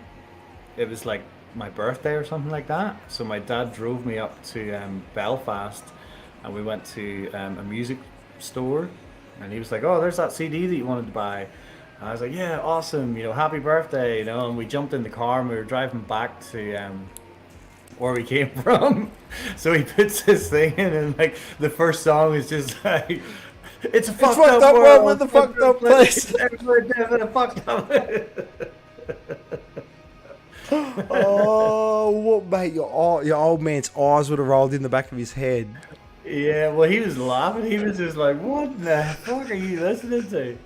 B: It was like my birthday or something like that. So my dad drove me up to Belfast, and we went to a music store, and he was like, "Oh, there's that CD that you wanted to buy." And I was like, "Yeah, awesome, you know, happy birthday," you know. And we jumped in the car and we were driving back to where we came from. So he puts this thing in, and like the first song is just like, "It's a fucked up world
A: with the fucked up place."
B: Everybody living a fucked up.
A: Oh, what, mate? Your old man's eyes would have rolled in the back of his head.
B: Yeah, well, he was laughing. He was just like, "What the fuck are you listening to?"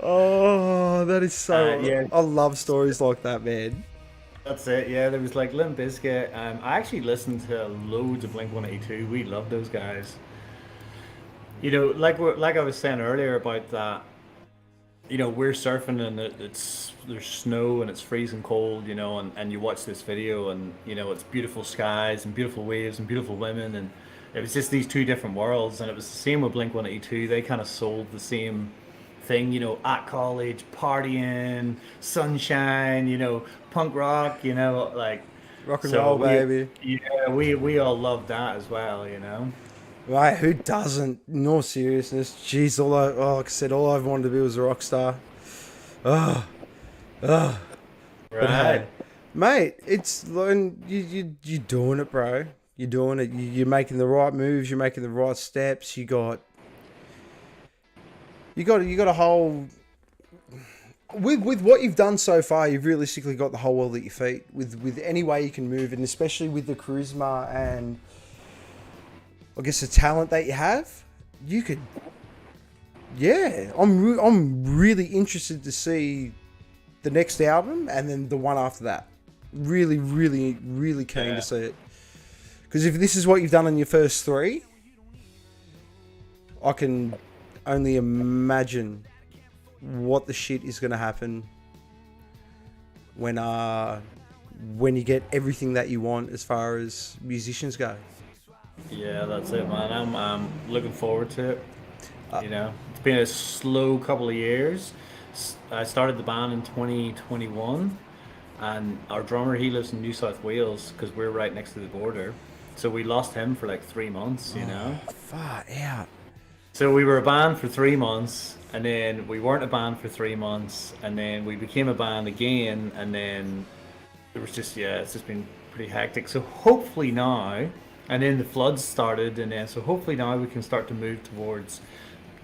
A: Oh, that is so.
B: Yeah.
A: I love stories like that, man.
B: That's it. Yeah, there was like Limp Bizkit. I actually listened to loads of Blink-182. We love those guys. You know, like I was saying earlier about that. You know, we're surfing and there's snow and it's freezing cold, you know, and you watch this video and, you know, it's beautiful skies and beautiful waves and beautiful women, and it was just these two different worlds. And it was the same with Blink-182. They kind of sold the same thing, you know, at college, partying, sunshine, you know, punk rock, you know, like
A: rock and roll, baby.
B: Yeah, we all loved that as well, you know.
A: Right, who doesn't? No seriousness. Jeez, like I said, all I wanted to be was a rock star. Right. But hey, mate, it's you're doing it, bro. You're doing it. You're making the right moves. You're making the right steps. You got a whole. With what you've done so far, you've realistically got the whole world at your feet. With any way you can move, and especially with the charisma and, I guess, the talent that you have, you could. Yeah, I'm really interested to see the next album and then the one after that. Really, really, really keen to see it. Because if this is what you've done in your first 3, I can only imagine what the shit is going to happen when you get everything that you want as far as musicians go.
B: Yeah, that's it, man. I'm looking forward to it. You know, it's been a slow couple of years. I started the band in 2021, and our drummer, he lives in New South Wales because we're right next to the border. So we lost him for like 3 months, you know.
A: Far out.
B: So we were a band for 3 months, and then we weren't a band for 3 months, and then we became a band again, and then it was just, yeah, it's just been pretty hectic. So hopefully now, and then the floods started, and then so hopefully now we can start to move towards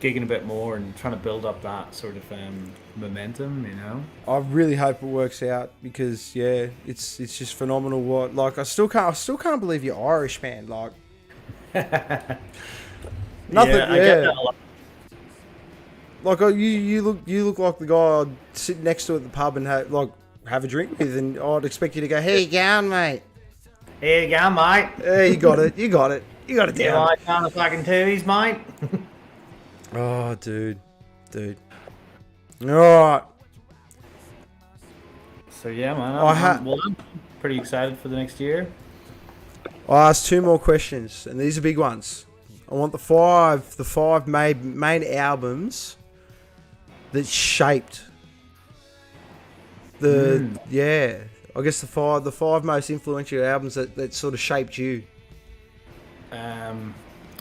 B: gigging a bit more and trying to build up that sort of momentum, you know. I
A: really hope it works out because yeah, it's just phenomenal. What, like, I still can't believe you're Irish, man. Like, nothing. Yeah, I get that a lot. Like you look like the guy I'd sit next to at the pub and have a drink with, and I'd expect you to go, "Hey, you going, mate?
B: Here you go, mate.
A: Hey, you got it. You got it. You got it
B: You
A: down."
B: like down the fucking titties, mate?
A: Oh, dude. All right.
B: So yeah, man. I'm pretty excited for the next year.
A: I'll ask 2 more questions, and these are big ones. I want the five main albums that shaped I guess the five most influential albums that sort of shaped you.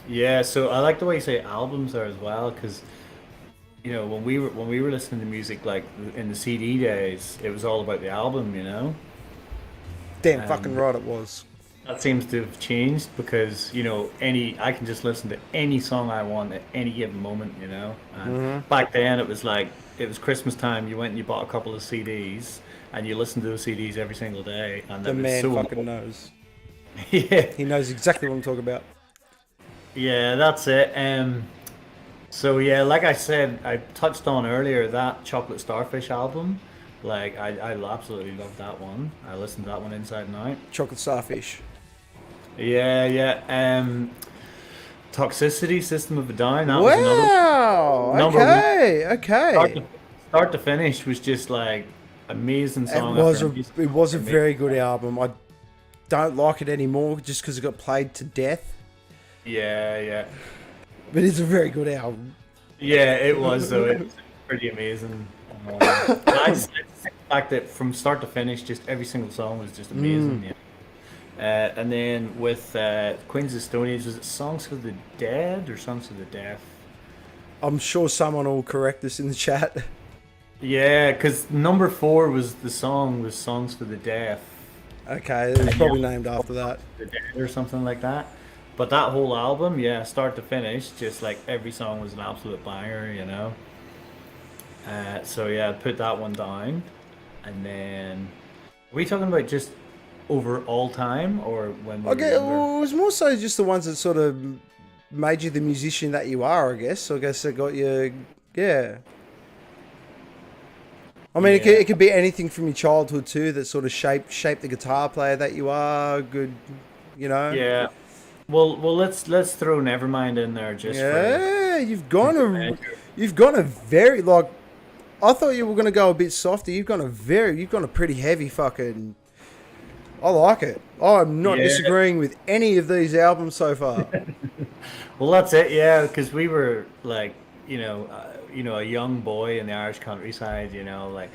B: Yeah, so I like the way you say albums there as well, because you know when we were listening to music like in the CD days, it was all about the album, you know.
A: Damn fucking right it was.
B: That seems to have changed because you know I can just listen to any song I want at any given moment, you know. And back then it was like it was Christmas time. You went and you bought a couple of CDs and you listened to those CDs every single day. And
A: The man fucking knows.
B: Yeah,
A: He knows exactly what I'm talking about.
B: yeah, that's it. So yeah, like I said, I touched on earlier that Chocolate Starfish album. Like I absolutely love that one. I listened to that one inside and out.
A: Chocolate Starfish.
B: Yeah. Toxicity, System of a Down. That was
A: Wow.
B: number
A: Okay.
B: start to finish was just like amazing song.
A: It was a very good album. I don't like it anymore just because it got played to death.
B: Yeah.
A: But it's a very good album.
B: Yeah, it was though. It was pretty amazing. I just like the fact that from start to finish, just every single song was just amazing. Yeah. And then with Queens of Stone Age, was it Songs for the Dead or Songs for the Deaf?
A: I'm sure someone will correct us in the chat.
B: Yeah, because number 4 was Songs for the Deaf.
A: Okay, it was probably named after that.
B: The Dead or something like that. But that whole album, yeah, start to finish, just like every song was an absolute banger, you know. So yeah, put that one down, and then are we talking about just over all time or when?
A: Okay, well, it was more so just the ones that sort of made you the musician that you are, I guess. I guess it got you, yeah. I mean, it could be anything from your childhood too that sort of shaped the guitar player that you are. Good, you know.
B: Yeah. Well, let's throw Nevermind in there just
A: for you've gone a very like. I thought you were gonna go a bit softer. You've gone a pretty heavy fucking. I like it. I'm not disagreeing with any of these albums so far.
B: Well, that's it, yeah, because we were like, a young boy in the Irish countryside, you know, like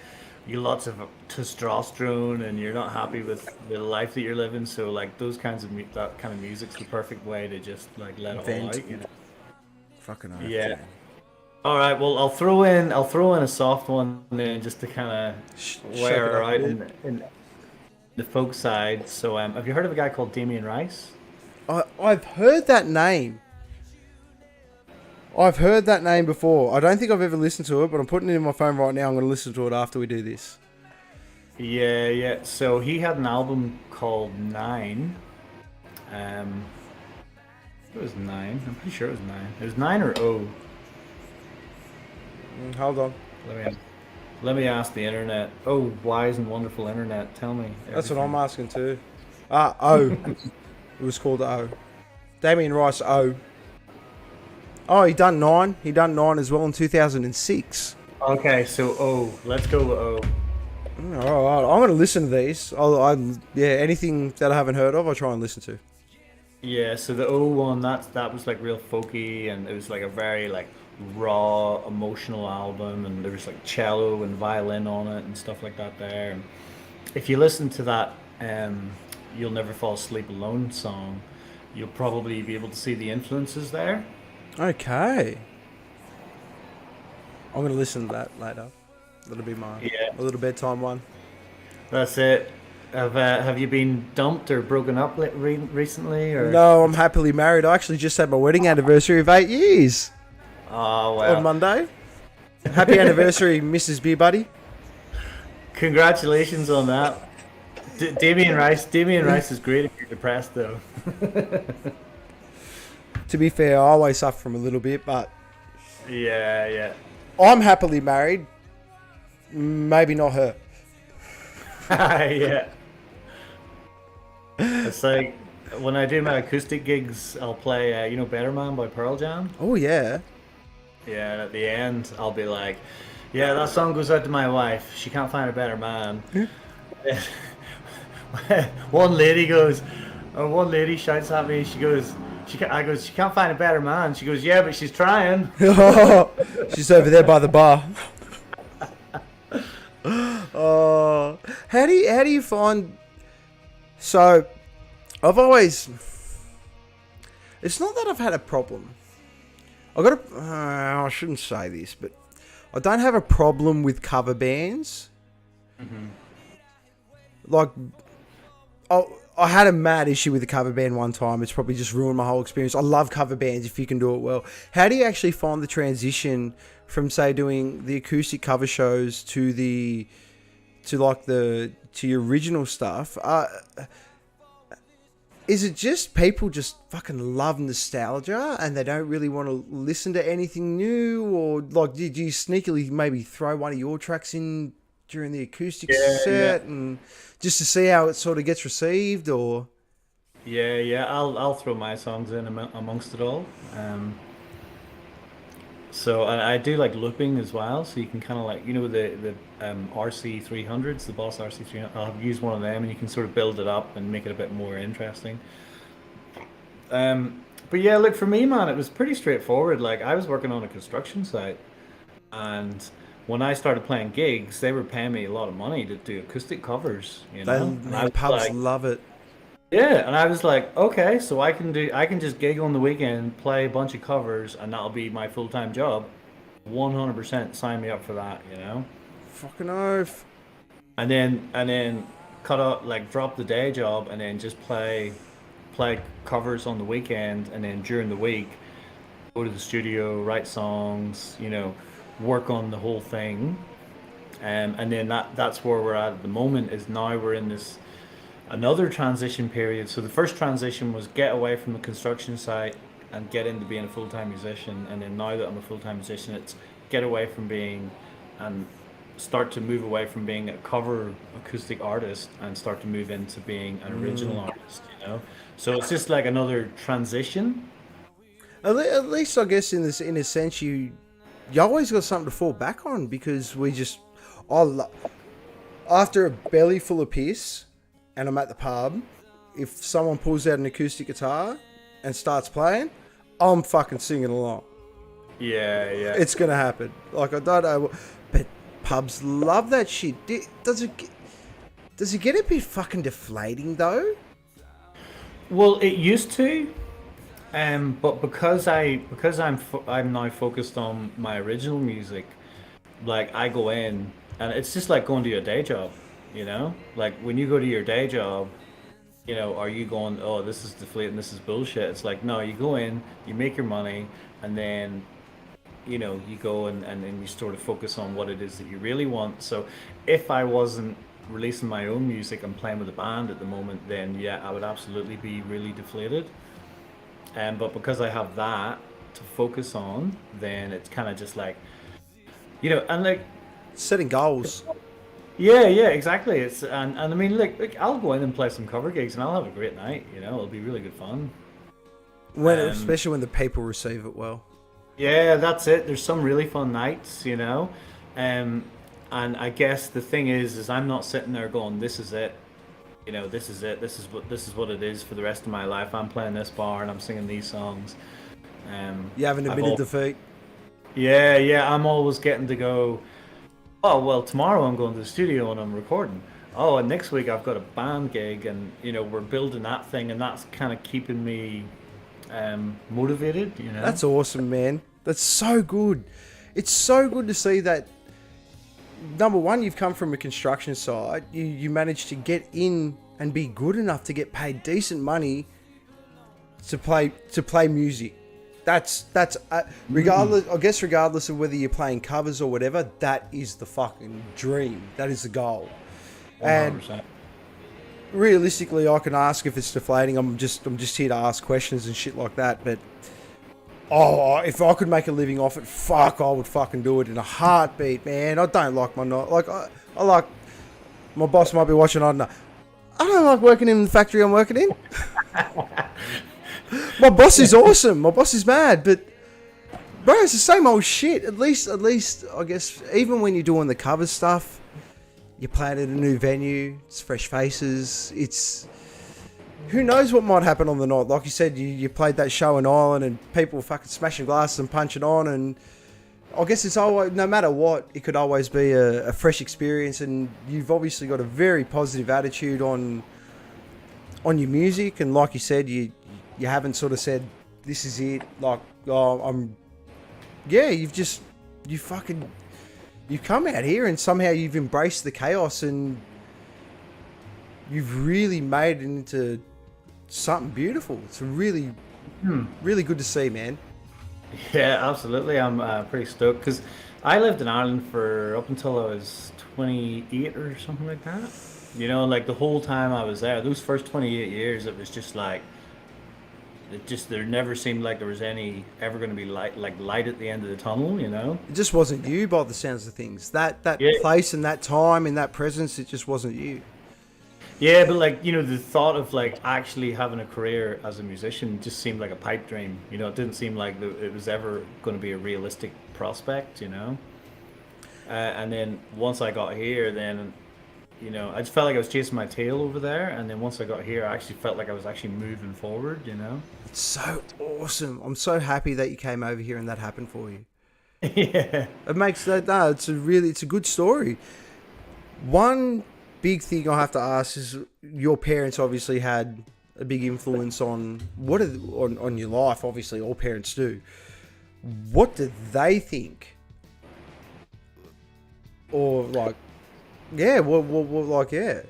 B: you lots of testosterone and you're not happy with the life that you're living, so like that kind of music's the perfect way to just like let it all out, you know.
A: Fucking
B: yeah. Man. All right, well, I'll throw in a soft one then just to kind of wear her out in the folk side. So, have you heard of a guy called Damien Rice?
A: I've heard that name. I've heard that name before. I don't think I've ever listened to it, but I'm putting it in my phone right now. I'm going to listen to it after we do this.
B: Yeah. So he had an album called 9. It was 9. I'm pretty sure it was 9. It was 9 or O.
A: Hold on.
B: Let me ask the internet. Oh, wise and wonderful internet, tell me everything.
A: That's what I'm asking too. O. It was called O. Damien Rice O. Oh, he done 9. He done 9 as well in 2006.
B: Okay, so O. Let's go with O.
A: All right, I'm going to listen to these. Anything that I haven't heard of, I'll try and listen to.
B: Yeah, so the O one, that was like real folky, and it was like a very like raw, emotional album, and there was like cello and violin on it and stuff like that there. And if you listen to that You'll Never Fall Asleep Alone song, you'll probably be able to see the influences there.
A: Okay. I'm going to listen to that later. That'll be my a little bedtime one.
B: That's it. Have you been dumped or broken up recently? Or?
A: No, I'm happily married. I actually just had my wedding anniversary of 8 years.
B: Oh, wow.
A: On Monday. Happy anniversary, Mrs. Beer Buddy.
B: Congratulations on that. Damien Rice is great if you're depressed, though.
A: To be fair, I always suffer from a little bit, but...
B: Yeah.
A: I'm happily married. Maybe not her.
B: Yeah. It's like when I do my acoustic gigs, I'll play, Better Man by Pearl Jam.
A: Oh yeah.
B: Yeah, and at the end, I'll be like, yeah, that song goes out to my wife. She can't find a better man. One lady shouts at me. She goes, she can't find a better man. She goes, yeah, but she's trying.
A: She's over there by the bar. Oh, how do you find? So, I've always. It's not that I've had a problem. I shouldn't say this, but I don't have a problem with cover bands.
B: Mm-hmm.
A: Like, I had a mad issue with the cover band one time. It's probably just ruined my whole experience. I love cover bands if you can do it well. How do you actually find the transition from, say, doing the acoustic cover shows to your original stuff? Is it just people just fucking love nostalgia and they don't really want to listen to anything new? Or like, did you sneakily maybe throw one of your tracks in during the acoustic set and just to see how it sort of gets received? Or
B: Yeah. I'll throw my songs in amongst it all. So I do like looping as well. So you can kind of like the RC300s, the Boss RC300. I'll use one of them, and you can sort of build it up and make it a bit more interesting. But yeah, look, for me, man, it was pretty straightforward. Like, I was working on a construction site, and when I started playing gigs, they were paying me a lot of money to do acoustic covers. And I was
A: pubs
B: like,
A: love it.
B: yeah, and I was like, okay, so I can just gig on the weekend, play a bunch of covers, and that'll be my full-time job. 100% sign me up for that.
A: Fucking oath.
B: And then cut out, like, drop the day job, and then just play covers on the weekend, and then during the week go to the studio, write songs, work on the whole thing. And then that's where we're at the moment. Is now we're in this another transition period. So the first transition was get away from the construction site and get into being a full-time musician. And then now that I'm a full-time musician, it's get away from being and start to move away from being a cover acoustic artist and start to move into being an original artist. So it's just like another transition.
A: At least I guess in a sense you always got something to fall back on, because after a belly full of piss and I'm at the pub, if someone pulls out an acoustic guitar and starts playing, I'm fucking singing along.
B: Yeah.
A: It's gonna happen. Like, I don't know, but pubs love that shit. Does it get a bit fucking deflating though?
B: Well, it used to, but because I'm now focused on my original music, like, I go in and it's just like going to your day job. Like, when you go to your day job, are you going, oh, this is deflating, this is bullshit? It's like, no, you go in, you make your money, and then you go and then you sort of focus on what it is that you really want. So if I wasn't releasing my own music and playing with a band at the moment, then yeah, I would absolutely be really deflated. But because I have that to focus on, then it's kind of just like, and like
A: setting goals.
B: Yeah, exactly. And I mean, like I'll go in and play some cover gigs, and I'll have a great night. It'll be really good fun.
A: Especially when the people receive it well.
B: Yeah, that's it. There's some really fun nights, and I guess the thing is I'm not sitting there going, this is it. This is it. This is what it is for the rest of my life. I'm playing this bar and I'm singing these songs.
A: You haven't admitted defeat.
B: Yeah. I'm always getting to go, oh, well, tomorrow I'm going to the studio and I'm recording. Oh, and next week I've got a band gig, and we're building that thing, and that's kind of keeping me motivated.
A: That's awesome, man. That's so good. It's so good to see that. Number one, you've come from a construction site. You managed to get in and be good enough to get paid decent money to play music. That's regardless. I guess regardless of whether you're playing covers or whatever, that is the fucking dream. That is the goal. 100%. And realistically, I can ask if it's deflating. I'm just here to ask questions and shit like that. But Oh, if I could make a living off it, fuck, I would fucking do it in a heartbeat, man. I don't like my night. Like, I like, my boss might be watching, I don't know. I don't like working in the factory I'm working in. My boss is awesome. My boss is mad, but bro, it's the same old shit. At least, I guess, even when you're doing the cover stuff, you're playing at a new venue. It's fresh faces. It's who knows what might happen on the night. Like you said, you played that show in Ireland, and people were fucking smashing glasses and punching on. And I guess it's always, no matter what, it could always be a fresh experience. And you've obviously got a very positive attitude on your music. And like you said, you haven't sort of said this is it. Like, oh, you've come out here and somehow you've embraced the chaos and you've really made it into something beautiful. It's really, really good to see, man.
B: Yeah, absolutely. I'm pretty stoked because I lived in Ireland for up until I was 28 or something like that. You know, like the whole time I was there, those first 28 years, it was just like, there never seemed like there was ever going to be light at the end of the tunnel, you know?
A: It just wasn't you by the sounds of things. That
B: Yeah.
A: place and that time and that presence, it just wasn't you.
B: Yeah, but like, you know, the thought of like actually having a career as a musician just seemed like a pipe dream. You know, it didn't seem like it was ever going to be a realistic prospect, you know? And then once I got here, then, you know, I just felt like I was chasing my tail over there. And then once I got here, I actually felt like I was actually moving forward, you know?
A: It's so awesome. I'm so happy that you came over here and that happened for you.
B: Yeah.
A: It makes that, no, it's a good story. One big thing I have to ask is your parents obviously had a big influence on on your life. Obviously, all parents do. What did they think? Or like, yeah, like, yeah.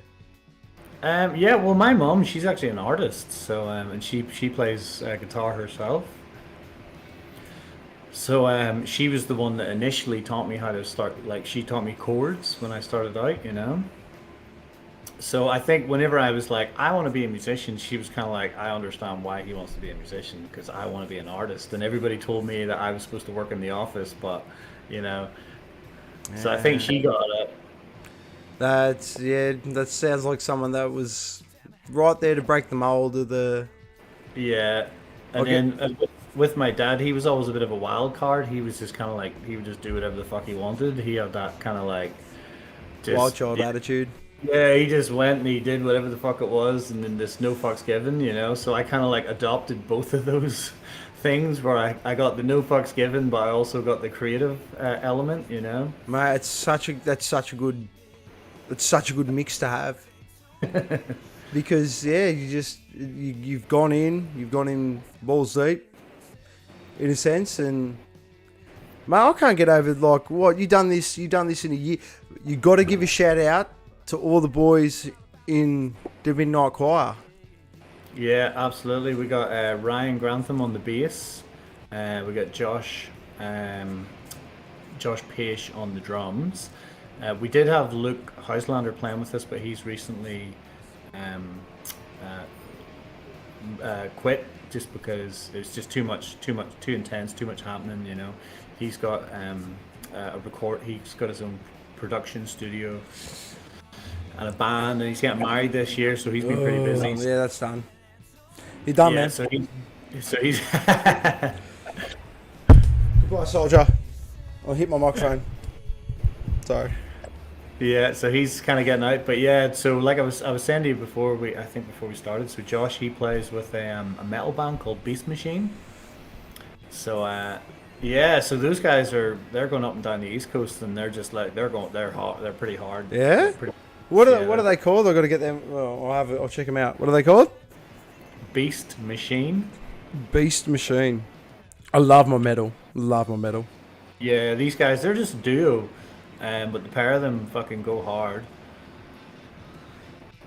B: Yeah, well, my mom, she's actually an artist, so and she plays guitar herself. So she was the one that initially taught me how to start. Like, she taught me chords when I started out, you know. So I think whenever I was like, I want to be a musician, she was kind of like, I understand why he wants to be a musician because I want to be an artist. And everybody told me that I was supposed to work in the office, but you know. So I think she got it.
A: That sounds like someone that was right there to break the mold of the.
B: Yeah, and
A: Okay.
B: then with my dad, he was always a bit of a wild card. He was just kind of like he would just do whatever the fuck he wanted. He had that kind of like
A: Wild
B: just
A: child attitude.
B: yeah. He just went and he did whatever the fuck it was, and then this no fucks given, you know. So I kind of like adopted both of those things where I got the no fucks given, but I also got the creative element, you know.
A: Mate, it's such a good mix to have. Because yeah, you've gone in balls deep, in a sense, and mate, I can't get over like what you done this in a year. You got to give a shout out to all the boys in the Midnight Choir.
B: Yeah, absolutely. We got Ryan Grantham on the bass. We got Josh Page on the drums. We did have Luke Hauslander playing with us, but he's recently quit just because it's just too intense, too much happening. You know, he's got he's got his own production studio and a band, and he's getting married this year, so he's been pretty busy.
A: Yeah, that's done. He done,
B: Yeah,
A: man.
B: so he's
A: Goodbye, soldier. I'll hit my microphone. Sorry.
B: Yeah, so he's kind of getting out, but yeah. So like I was saying to you before we started. So Josh, he plays with a metal band called Beast Machine. So yeah, so those guys they're going up and down the East Coast, and they're just like they're hard, they're pretty hard.
A: Yeah. What are they called? I've got to get them. Well, I'll check them out. What are they called?
B: Beast Machine.
A: Beast Machine. I love my metal.
B: Yeah, these guys, they're just a duo, but the pair of them fucking go hard.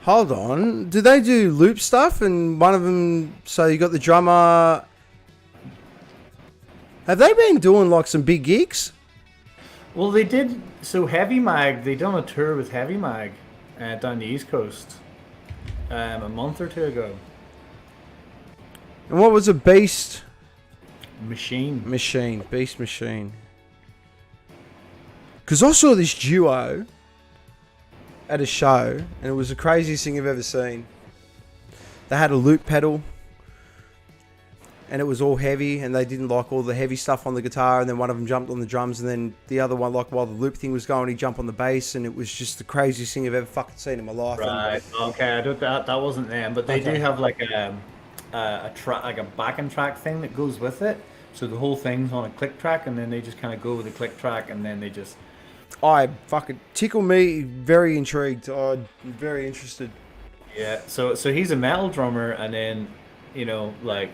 A: Hold on. Do they do loop stuff? And one of them, so you got the drummer. Have they been doing like some big gigs?
B: Well, they did. So Heavy Mag, they done a tour with Heavy Mag down the East Coast a month or two ago.
A: And what was a Beast?
B: machine.
A: Beast Machine. Because I saw this duo at a show, and it was the craziest thing I've ever seen. They had a loop pedal, and it was all heavy, and they didn't like all the heavy stuff on the guitar, and then one of them jumped on the drums, and then the other one, like while the loop thing was going, he jumped on the bass, and it was just the craziest thing I've ever fucking seen in my life.
B: Right. Okay. That wasn't them, but they do have like a track, like a backing track thing that goes with it. So the whole thing's on a click track, and then they just kind of go with the click track, and then they just.
A: I fucking tickle me. Very intrigued. I'm very interested.
B: Yeah. So he's a metal drummer, and then, like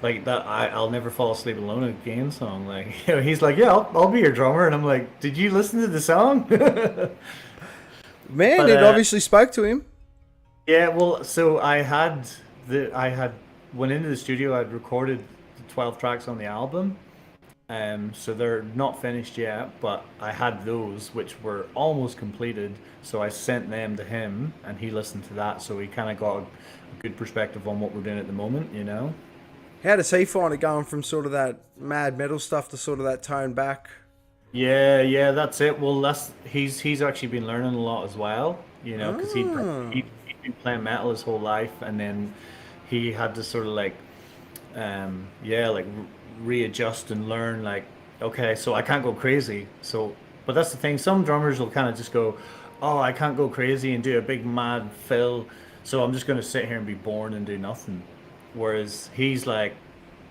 B: that. I'll never fall asleep alone again song. Like, he's like, yeah, I'll be your drummer, and I'm like, did you listen to the song?
A: Man, it obviously spoke to him.
B: Yeah. Well, so I had went into the studio. I'd recorded 12 tracks on the album. So they're not finished yet, but I had those which were almost completed. So I sent them to him, and he listened to that. So he kind of got a good perspective on what we're doing at the moment,
A: How does he find it going from sort of that mad metal stuff to sort of that toned back?
B: Yeah, that's it. Well, he's actually been learning a lot as well, because he'd been playing metal his whole life, and then he had to sort of like, readjust and learn, like, okay, so I can't go crazy. So, but that's the thing. Some drummers will kind of just go, oh, I can't go crazy and do a big mad fill, so I'm just going to sit here and be bored and do nothing. Whereas he's like,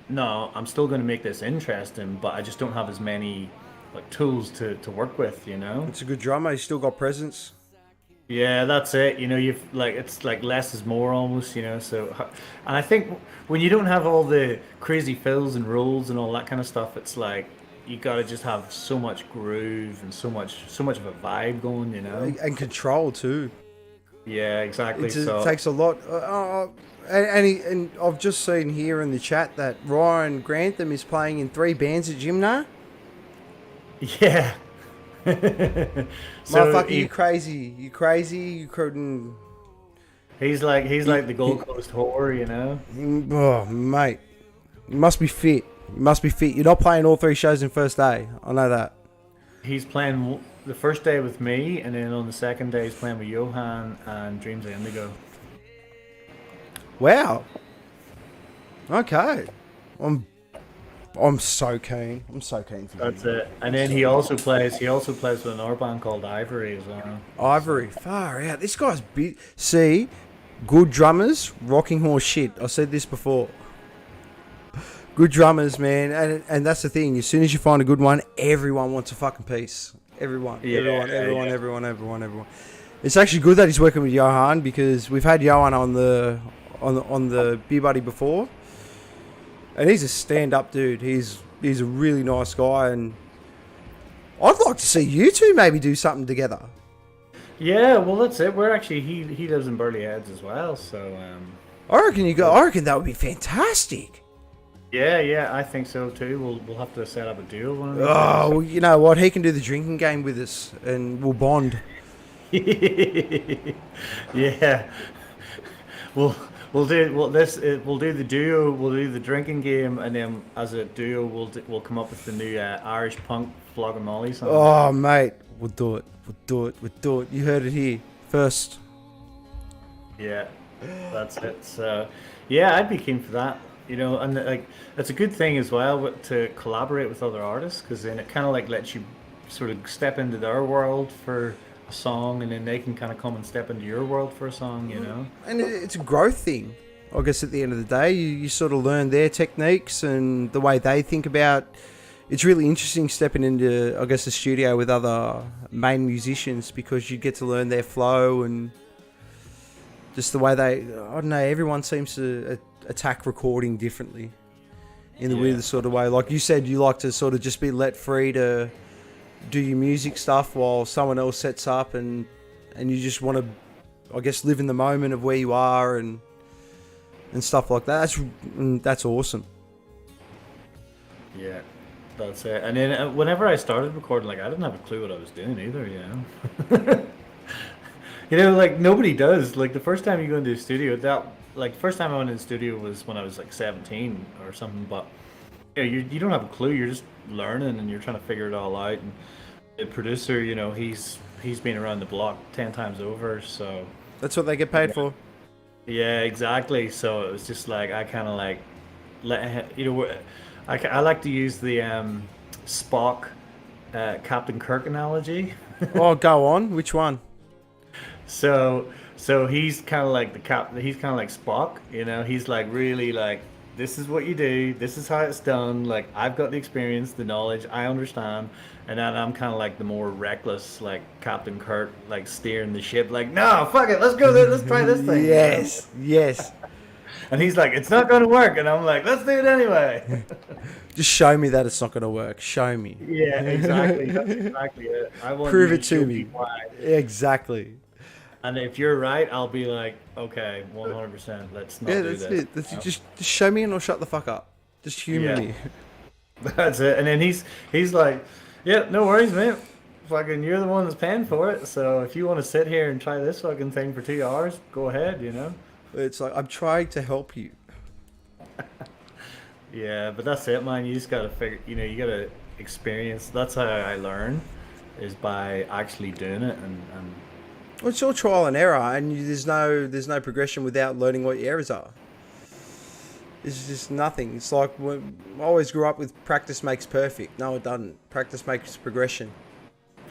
B: no, I'm still going to make this interesting, but I just don't have as many like tools to work with.
A: It's a good drummer. He's still got presence.
B: Yeah, that's it. You've like, it's like less is more almost. So, and I think when you don't have all the crazy fills and rolls and all that kind of stuff, it's like you gotta just have so much groove and so much of a vibe going.
A: And control too.
B: Yeah, exactly.
A: It takes a lot. And I've just seen here in the chat that Ryan Grantham is playing in 3 bands at Jimna.
B: Yeah.
A: Motherfucker, you crazy. You crazy. You couldn't.
B: He's like the Gold Coast whore,
A: Oh, mate. You must be fit. You're not playing all 3 shows in first day. I know that.
B: He's playing the first day with me, and then on the second day he's playing with Johan and Dreams of Indigo.
A: Wow. Okay. I'm so keen. For
B: That's it. And then he also plays with another band called Ivory as well.
A: Ivory, far out. This guy's big. See, good drummers, rocking horse shit. I said this before. Good drummers, man, and that's the thing. As soon as you find a good one, everyone wants a fucking piece. Everyone. It's actually good that he's working with Johan, because we've had Johan on the Beer Buddy before. And he's a stand-up dude. He's a really nice guy, and I'd like to see you two maybe do something together.
B: Yeah, well, that's it. We're actually he lives in Burley Heads as well, so.
A: I reckon that would be fantastic.
B: Yeah, I think so too. We'll have to set up a deal. One of these
A: days. Well, you know what? He can do the drinking game with us, and we'll bond.
B: Yeah. We'll do the duo. We'll do the drinking game, and then as a duo, we'll come up with the new Irish punk Flog and Molly song.
A: Oh, mate, we'll do it. You heard it here first.
B: Yeah, that's it. So, yeah, I'd be keen for that. And like it's a good thing as well to collaborate with other artists, because then it kind of like lets you sort of step into their world for a song, and then they can kind of come and step into your world for a song,
A: And it's a growth thing. I guess at the end of the day, you sort of learn their techniques and the way they think about. It's really interesting stepping into, I guess, the studio with other main musicians, because you get to learn their flow and just the way they. I don't know. Everyone seems to attack recording differently in the weird sort of way. Like you said, you like to sort of just be let free to do your music stuff while someone else sets up, and you just want to, I guess, live in the moment of where you are and stuff like that. That's awesome.
B: Yeah, that's it. And then whenever I started recording, like I didn't have a clue what I was doing either, like nobody does. Like the first time you go into the studio, first time I went in the studio was when I was like 17 or something, but yeah, you don't have a clue. You're just learning and you're trying to figure it all out. And the producer, he's been around the block 10 times over. So
A: That's what they get paid
B: yeah,
A: for.
B: yeah, exactly. So it was just like I kind of like I like to use the Spock Captain Kirk analogy.
A: Oh, go on. Which one?
B: So he's kind of like the cap. He's kind of like Spock. He's like really like this is what you do. This is how it's done. Like I've got the experience, the knowledge. I understand. And then I'm kind of like the more reckless, like Captain Kirk, like steering the ship. Like no, fuck it, let's go there. Let's try this thing.
A: Yes, yes.
B: And he's like, it's not going to work. And I'm like, let's do it anyway.
A: Just show me that it's not going to work. Show me.
B: Yeah, exactly. That's exactly it. I want
A: Prove
B: you
A: it
B: show
A: to
B: me
A: me.
B: why.
A: Exactly.
B: And if you're right, I'll be like, okay, 100%. Let's not
A: Yeah,
B: do
A: that's
B: this.
A: it. Just show me and I'll shut the fuck up. Just humor
B: Yeah,
A: me.
B: that's it. And then he's like, yeah, no worries, mate. Fucking, you're the one that's paying for it. So if you want to sit here and try this fucking thing for 2 hours, go ahead.
A: It's like, I'm trying to help you.
B: Yeah, but that's it, man. You just gotta figure, you gotta experience. That's how I learn, is by actually doing it and
A: Well, it's all trial and error, and there's no progression without learning what your errors are. It's just nothing. It's like I always grew up with practice makes perfect. No, it doesn't. Practice makes progression.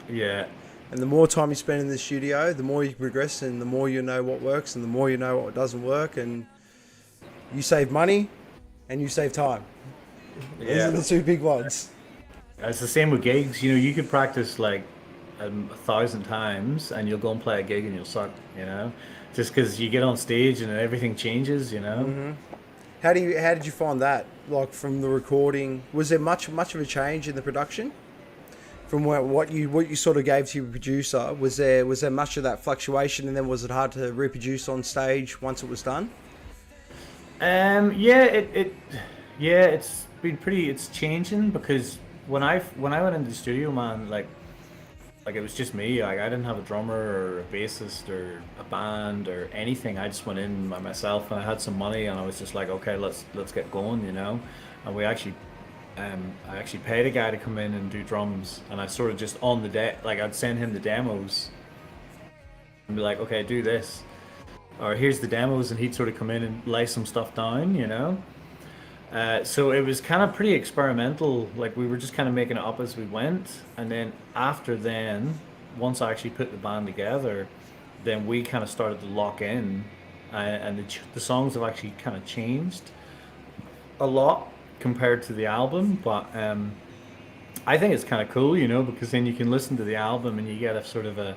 B: yeah,
A: And the more time you spend in the studio, the more you progress, and the more you know what works, and the more you know what doesn't work, and you save money, and you save time. Those are
B: yeah.
A: the two big ones.
B: It's the same with gigs. You could practice like 1,000 times, and you'll go and play a gig and you'll suck. Just because you get on stage and everything changes.
A: How did you find that? Like from the recording, was there much of a change in the production from what you sort of gave to your producer? Was there much of that fluctuation, and then was it hard to reproduce on stage once it was done?
B: Yeah, yeah, it's changing because when I went into the studio, man, like it was just me. Like I didn't have a drummer or a bassist or a band or anything. I just went in by myself and I had some money and I was just like, okay, let's get going. And I actually paid a guy to come in and do drums, and I sort of just on the day, like I'd send him the demos and be like, okay, do this, or here's the demos, and he'd sort of come in and lay some stuff down. So it was kind of pretty experimental. Like we were just kind of making it up as we went, and then once I actually put the band together, then we kind of started to lock in, and the songs have actually kind of changed a lot compared to the album. But I think it's kind of cool, because then you can listen to the album and you get a sort of a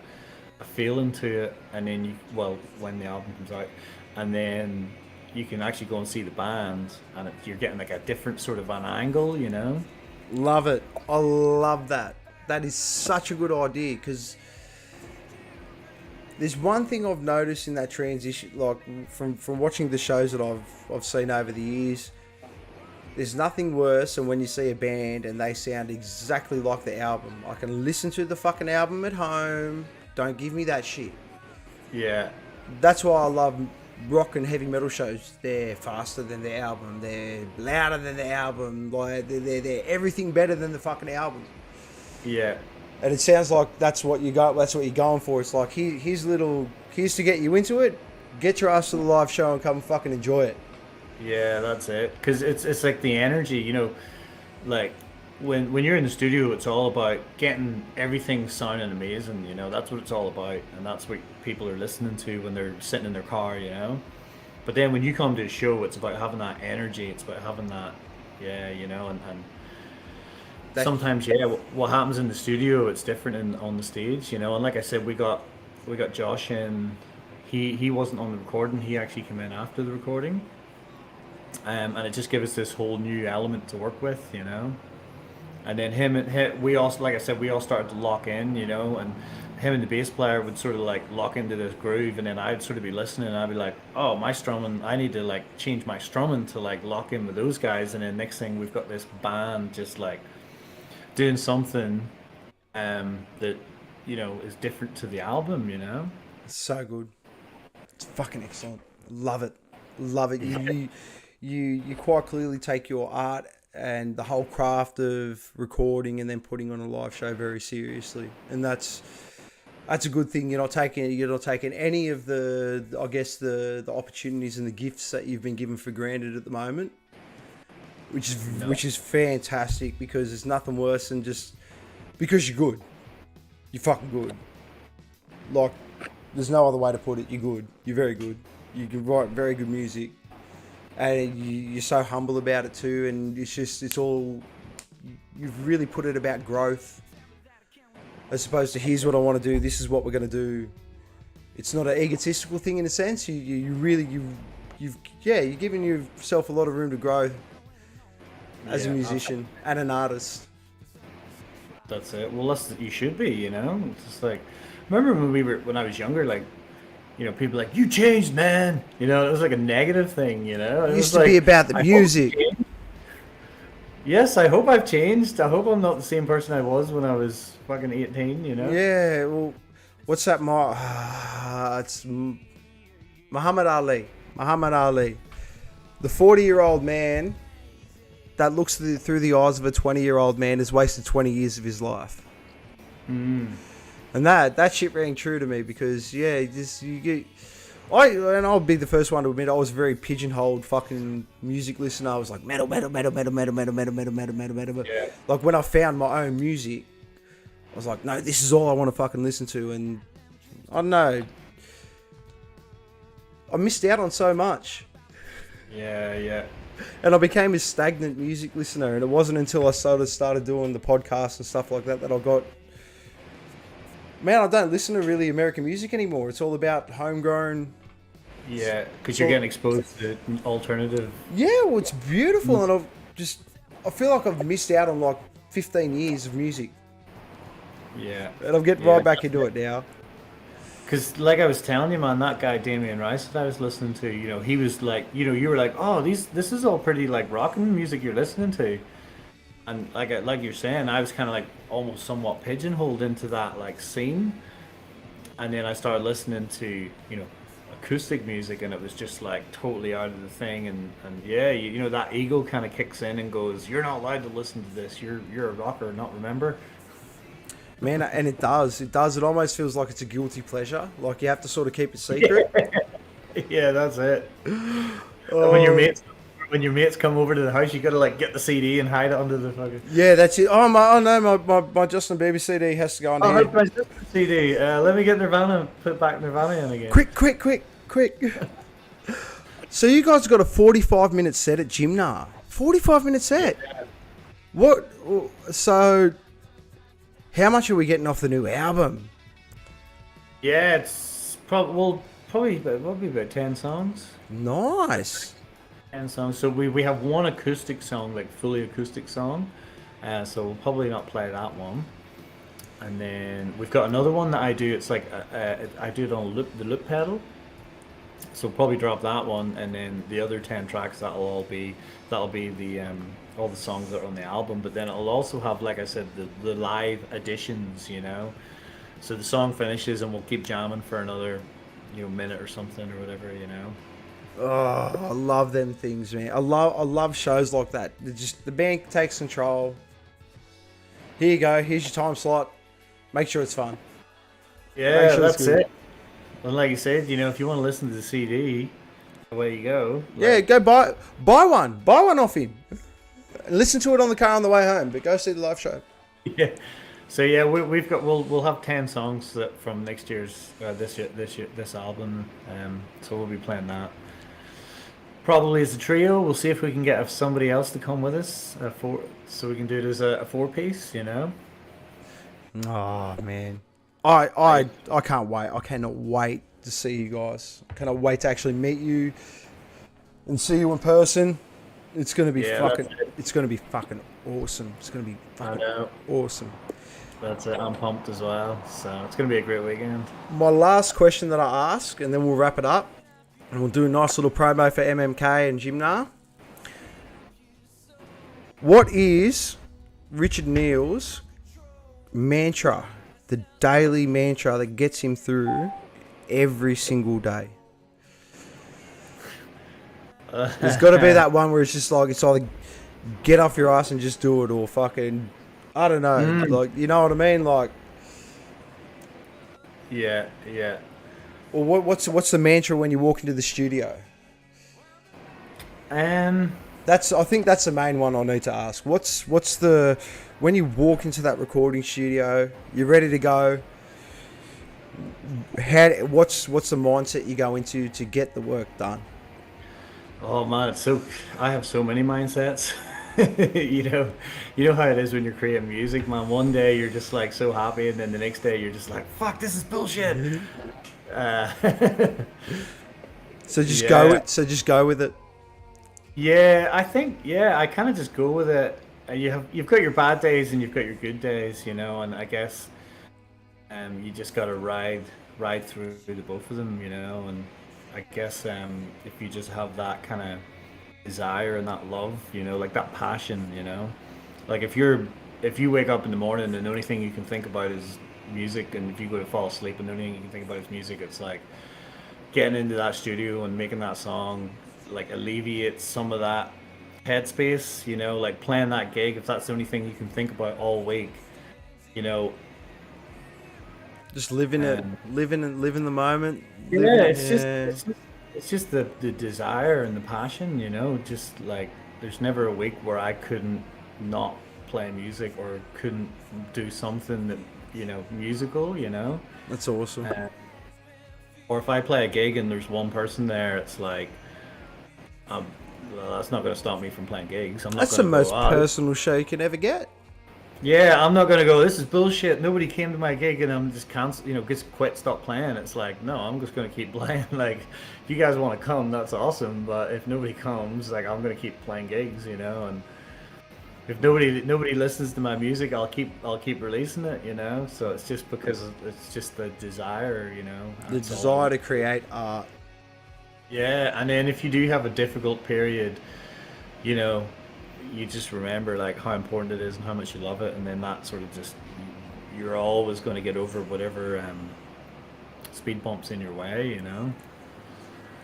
B: feeling to it, and then when the album comes out, and then you can actually go and see the band, and you're getting like a different sort of an angle.
A: Love it. I love that. That is such a good idea, because there's one thing I've noticed in that transition, like from watching the shows that I've seen over the years. There's nothing worse than when you see a band and they sound exactly like the album. I can listen to the fucking album at home. Don't give me that shit.
B: Yeah,
A: That's why I love rock and heavy metal shows. They're faster than the album. They're louder than the album. Like they're everything better than the fucking album.
B: yeah,
A: And it sounds like that's what you got. That's what you're going for. It's like here's to get you into it. Get your ass to the live show and come and fucking enjoy it.
B: yeah. That's it. Because it's like the energy. Like when you're in the studio, it's all about getting everything sounding amazing. That's what it's all about, and that's what people are listening to when they're sitting in their car. But then when you come to a show, it's about having that energy. It's about having that, yeah, and
A: That
B: sometimes, yeah, what happens in the studio, it's different on the stage. And like I said, we got Josh in. He wasn't on the recording. He actually came in after the recording, and it just gave us this whole new element to work with. And then we also, like I said, we all started to lock in. And him and the bass player would sort of like lock into this groove, and then I'd sort of be listening, and I'd be like, oh, my strumming, I need to like change my strumming to like lock in with those guys, and then next thing we've got this band just like doing something that is different to the album.
A: It's so good. It's fucking excellent. Love it. Love it. You quite clearly take your art and the whole craft of recording and then putting on a live show very seriously. And that's a good thing. You're not taking any of the, I guess, the opportunities and the gifts that you've been given for granted at the moment, which is fantastic, because there's nothing worse than just because you're good. You're fucking good. Like, there's no other way to put it. You're good. You're very good. You can write very good music. And you're so humble about it too. And it's all, you've really put it about growth. As opposed to, here's what I want to do, this is what we're going to do. It's not an egotistical thing in a sense. You're giving yourself a lot of room to grow as a musician and an artist.
B: That's it. Well, you should be, you know. It's just like, remember when I was younger, like, you know, people like, you changed, man. You know, it was like a negative thing, you know.
A: It used to be about the music.
B: Yes, I hope I've changed. I hope I'm not the same person I was when I was fucking 18, you know?
A: Yeah, well, what's that? It's Muhammad Ali. Muhammad Ali. The 40-year-old man that looks through the eyes of a 20-year-old man has wasted 20 years of his life.
B: Mm.
A: And that shit rang true to me, because, I'll be the first one to admit I was a very pigeonholed fucking music listener. I was like, metal. Yeah. Like, when I found my own music, I was like, no, this is all I want to fucking listen to. And I don't know, I missed out on so much.
B: Yeah.
A: And I became a stagnant music listener. And it wasn't until I started doing the podcast and stuff like that I got... Man, I don't listen to really American music anymore. It's all about homegrown...
B: Yeah, because you're getting exposed to alternative...
A: Yeah, well, it's beautiful. And I feel like I've missed out on like 15 years of music.
B: Yeah.
A: And I'm getting right back into it now.
B: Because, like I was telling you, man, that guy Damien Rice that I was listening to, you know, he was like, you know, you were like, oh, this is all pretty like rocking music you're listening to, and like you're saying, I was kind of like almost somewhat pigeonholed into that like scene, and then I started listening to, you know, acoustic music, and it was just like totally out of the thing, and yeah, you know, that ego kind of kicks in and goes, you're not allowed to listen to this. You're a rocker, not remember.
A: Man, and it does. It almost feels like it's a guilty pleasure. Like you have to sort of keep it secret.
B: Yeah, that's it. When your mates come over to the house, you gotta like get the CD and hide it under the fucking...
A: Yeah, that's it. Oh my Justin Bieber CD has to go on here.
B: My CD. Let me get Nirvana, put back Nirvana in again.
A: Quick. So you guys got a 45-minute set at Jimna. 45-minute set. Yeah. What? So... How much are we getting off the new album?
B: Yeah, it's probably about 10 songs.
A: Nice.
B: 10 songs. So we have one acoustic song, like fully acoustic song. So we'll probably not play that one. And then we've got another one that I do. It's like I do it on the loop pedal. So we'll probably drop that one, and then the other 10 tracks that'll be the all the songs that are on the album. But then it'll also have, like I said, the live additions, you know. So the song finishes and we'll keep jamming for another, you know, minute or something or whatever, you know.
A: Oh, I love them things, man. I love shows like that. The band takes control. Here you go. Here's your time slot. Make sure it's fun.
B: Yeah, that's it. And like you said, you know, if you want to listen to the CD, away you go.
A: Yeah, go buy one. Buy one off him. Listen to it on the car on the way home, but go see the live show.
B: Yeah. So yeah, we'll have 10 songs from next year's this album. So we'll be playing that. Probably as a trio. We'll see if we can get somebody else to come with us so we can do it as a 4-piece, you know.
A: Oh man. I can't wait. I cannot wait to see you guys. I cannot wait to actually meet you and see you in person. It's gonna be fucking awesome. It's gonna be fucking awesome.
B: That's it. I'm pumped as well. So it's gonna be a great weekend.
A: My last question that I ask, and then we'll wrap it up, and we'll do a nice little promo for MMK and Jimna. What is Richard Neill's mantra? The daily mantra that gets him through every single day. There's got to be that one where it's just like, it's either get off your ass and just do it, or fucking, I don't know, like, you know what I mean? Like,
B: Yeah, yeah.
A: or what's the mantra when you walk into the studio?
B: Um,
A: I think that's the main one I need to ask. What's the, when you walk into that recording studio, you're ready to go. What's the mindset you go into to get the work done?
B: oh man, I have so many mindsets. You know how it is when you're creating music, man. One day you're just like so happy, and then the next day you're just like, "Fuck, this is bullshit." Uh,
A: So just go
B: yeah,
A: it. So just go with it.
B: yeah. I think I kind of just go with it. You've got your bad days and you've got your good days, and I guess you just gotta ride through the both of them, and I guess if you just have that kind of desire and that love, like that passion, like if you wake up in the morning and the only thing you can think about is music, and if you go to fall asleep and the only thing you can think about is music, it's like getting into that studio and making that song like alleviates some of that headspace, like playing that gig, if that's the only thing you can think about all week, you know
A: Just living it,
B: and
A: living the moment.
B: yeah,
A: Living,
B: it's just
A: yeah.
B: it's just the desire and the passion, just like there's never a week where I couldn't not play music or couldn't do something that musical,
A: That's awesome.
B: uh, or if I play a gig and there's one person there, it's like um, well, that's not going to stop me from playing gigs. I'm not
A: That's the
B: going to go,
A: most personal show you can ever get.
B: yeah, I'm not going to go, this is bullshit, nobody came to my gig, and I'm just cancel, just quit, stop playing. It's like, no, I'm just going to keep playing. Like, if you guys want to come, that's awesome, but if nobody comes, like, I'm going to keep playing gigs, and if nobody listens to my music, I'll keep releasing it, so it's just because it's just the desire,
A: The
B: that's all.
A: desire to create art.
B: Yeah, and then if you do have a difficult period, you know, you just remember like how important it is and how much you love it, and then that sort of just you're always going to get over whatever speed bumps in your way,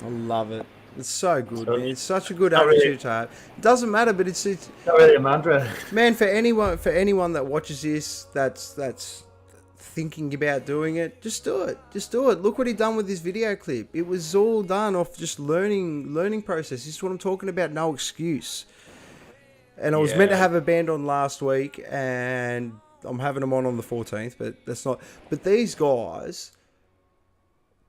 A: I love it. It's so good,
B: So
A: man. It's such a good
B: not really,
A: attitude to have. It doesn't matter, but it's
B: not really a mantra.
A: man, for anyone that watches this, that's thinking about doing it, just do it. Just do it. Look what he done with this video clip. It was all done off just learning process. This is what I'm talking about. No excuse. And I was meant to
B: Yeah,
A: have a band on last week, and I'm having them on the 14th, but that's not. But these guys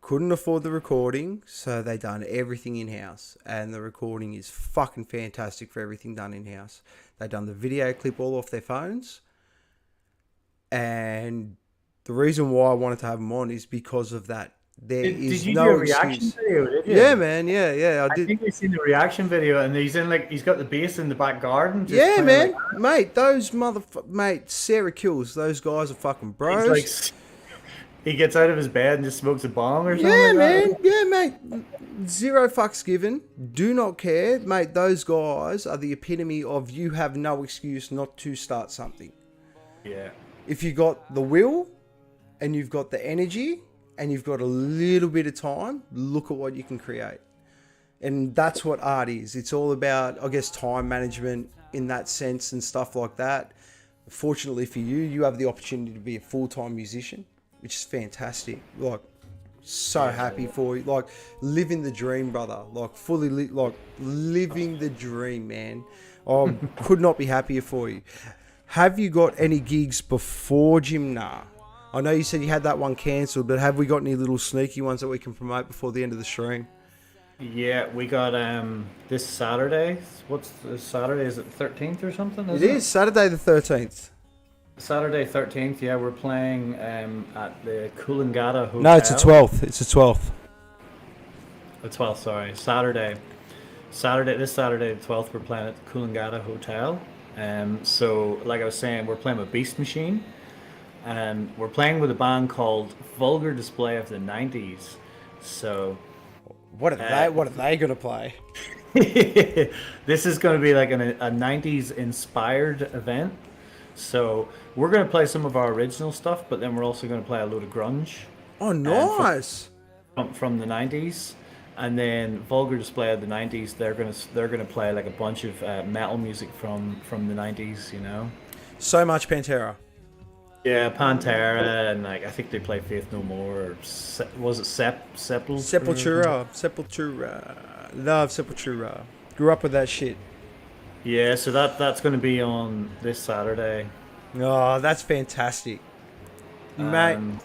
A: couldn't afford the recording, so they done everything in house, and the recording is fucking fantastic for everything done in house. They done the video clip all off their phones, and the reason why I wanted to have them on is because of that. There
B: did
A: is
B: you do a
A: no
B: reaction
A: excuse.
B: video? Did
A: Yeah,
B: you?
A: man. Yeah, I
B: I
A: did.
B: think I've seen the reaction video, and he's got the bass in the back garden, just
A: Yeah,
B: playing like
A: man, mate. Those mate. Sarah Kills. Those guys are fucking
B: he's like
A: bros.
B: he gets out of his bed and just smokes a bong or something
A: Yeah,
B: like
A: man.
B: that.
A: Yeah, mate. Zero fucks given. Do not care, mate. Those guys are the epitome of you have no excuse not to start something.
B: Yeah.
A: If you got the will, and you've got the energy, and you've got a little bit of time, look at what you can create. And that's what art is. It's all about, I guess, time management in that sense and stuff like that. Fortunately for you, you have the opportunity to be a full-time musician, which is fantastic. Like, so
B: Yeah.
A: happy for you. Like, living the dream, brother. Like, like, living the dream, man. I could not be happier for you. Have you got any gigs before Jimna? I know you said you had that one cancelled, but have we got any little sneaky ones that we can promote before the end of the stream?
B: Yeah, we got this Saturday. What's this Saturday? Is it 13th or something,
A: It
B: isn't it?
A: is Saturday the 13th.
B: Saturday 13th, yeah, we're playing at the Coolangatta
A: No, it's the
B: Hotel.
A: 12th. It's the 12th.
B: The 12th, sorry. This Saturday the 12th, we're playing at the Coolangatta Hotel. So like I was saying, we're playing with Beast Machine, and we're playing with a band called Vulgar Display of the 90s. So
A: What are
B: uh,
A: they? What are they gonna play?
B: this is going to be like a 90s inspired event. So we're going to play some of our original stuff, but then we're also going to play a load of grunge
A: Oh,
B: and
A: nice.
B: from the 90s. And then Vulgar Display of the '90s, they're gonna play like a bunch of metal music from the '90s, you know.
A: So much Pantera.
B: Yeah, Pantera, and like I think they play Faith No More. Or was it
A: Sepultura. Love Sepultura. Grew up with that shit.
B: Yeah, so that's going to be on this Saturday.
A: Oh, that's fantastic. Mate,
B: And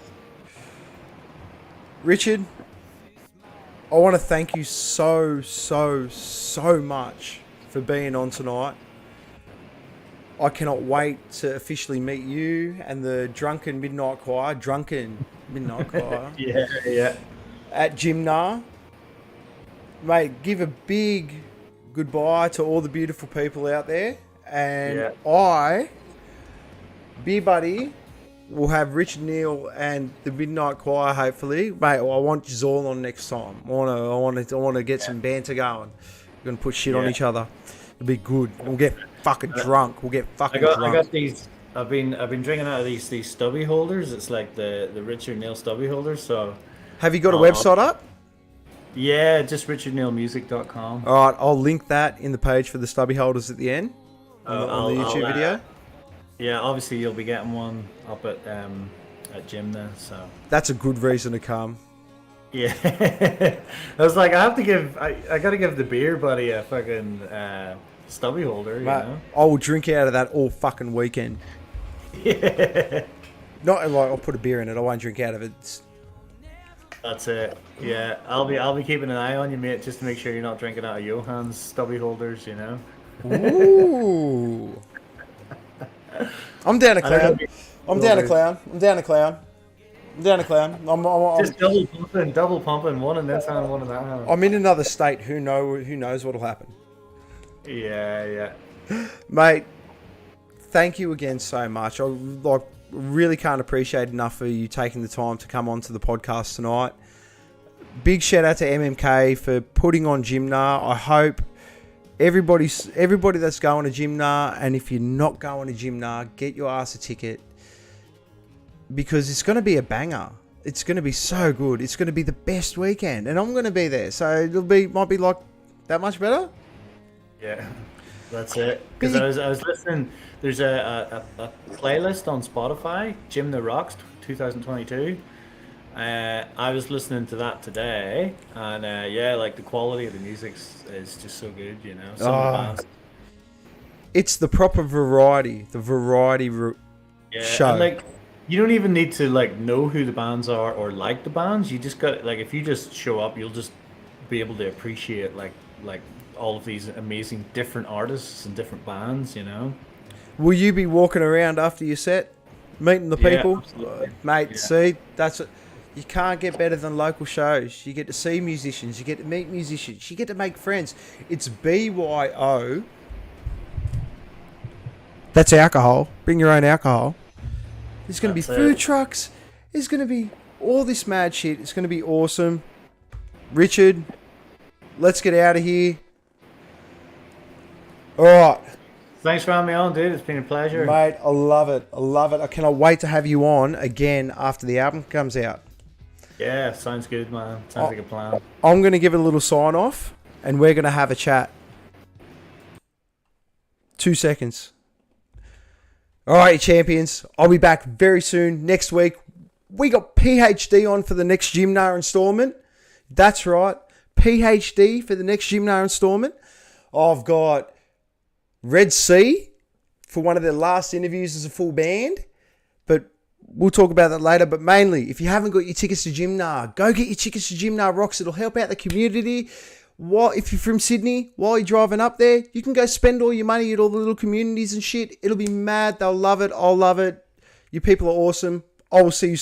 A: Richard, I want to thank you so much for being on tonight. I cannot wait to officially meet you and the Drunken Midnight Choir
B: yeah.
A: at Jimna. Mate, give a big goodbye to all the beautiful people out there. And Beer Buddy, will have Richard Neill and the Midnight Choir, hopefully. Mate, I want you all on next time. I want to get some banter going. We're going to put shit on each other. It'll be good. We'll get fucking drunk.
B: I got these. I've been drinking out of these stubby holders. It's like the Richard Neill stubby holders. So
A: have you got a website up?
B: Yeah, just richardneillmusic.com.
A: All right, I'll link that in the page for the stubby holders at the end on the YouTube video.
B: Yeah, obviously you'll be getting one up at Jimna. So
A: that's a good reason to come.
B: Yeah, I was like, I gotta give the Beer Buddy a fucking stubby holder. You know?
A: I will drink out of that all fucking weekend.
B: Yeah.
A: Not like I'll put a beer in it. I won't drink out of it.
B: That's it. Yeah, I'll be keeping an eye on you, mate, just to make sure you're not drinking out of Johann's stubby holders. You know.
A: Ooh. I'm down to clown. I'm down to clown.
B: Just double pumping, one in this hand, one in that hand.
A: I'm in another state. Who knows what'll happen?
B: Yeah.
A: Mate, thank you again so much. I really can't appreciate enough for you taking the time to come onto the podcast tonight. Big shout out to MMK for putting on Jimna. I hope everybody that's going to Jimna, and if you're not going to Jimna, get your ass a ticket, because it's going to be a banger. It's going to be so good. It's going to be the best weekend, and I'm going to be there, so might be like that much better.
B: Yeah, that's it. Because I was listening. There's a playlist on Spotify, Jimna Rocks 2022. I was listening to that today, and like the quality of the music is just so good, you know. Some of the bands.
A: It's the proper variety, show.
B: And like, you don't even need to like know who the bands are or like the bands. You just got, like, if you just show up, you'll just be able to appreciate like all of these amazing different artists and different bands, you know. Will
A: you be walking around after your set, meeting the people?
B: Absolutely.
A: Mate,
B: yeah.
A: See, that's it. You can't get better than local shows. You get to see musicians. You get to meet musicians. You get to make friends. It's BYO. That's alcohol. Bring your own alcohol. There's going to be food trucks. There's going to be all this mad shit. It's going to be awesome. Richard, let's get out of here. All right.
B: Thanks for having me on, dude. It's been a pleasure.
A: Mate, I love it. I cannot wait to have you on again after the album comes out.
B: Yeah, sounds good, man. Sounds like a plan.
A: I'm going to give it a little sign off, and we're going to have a chat. 2 seconds. All right, champions. I'll be back very soon. Next week, we got PhD on for the next Jimna installment. That's right. PhD for the next Jimna installment. I've got Red Sea for one of their last interviews as a full band. But we'll talk about that later. But mainly, if you haven't got your tickets to Jimna, go get your tickets to Jimna Rocks. It'll help out the community. If you're from Sydney, while you're driving up there, you can go spend all your money at all the little communities and shit. It'll be mad. They'll love it. I'll love it. You people are awesome. I will see you soon.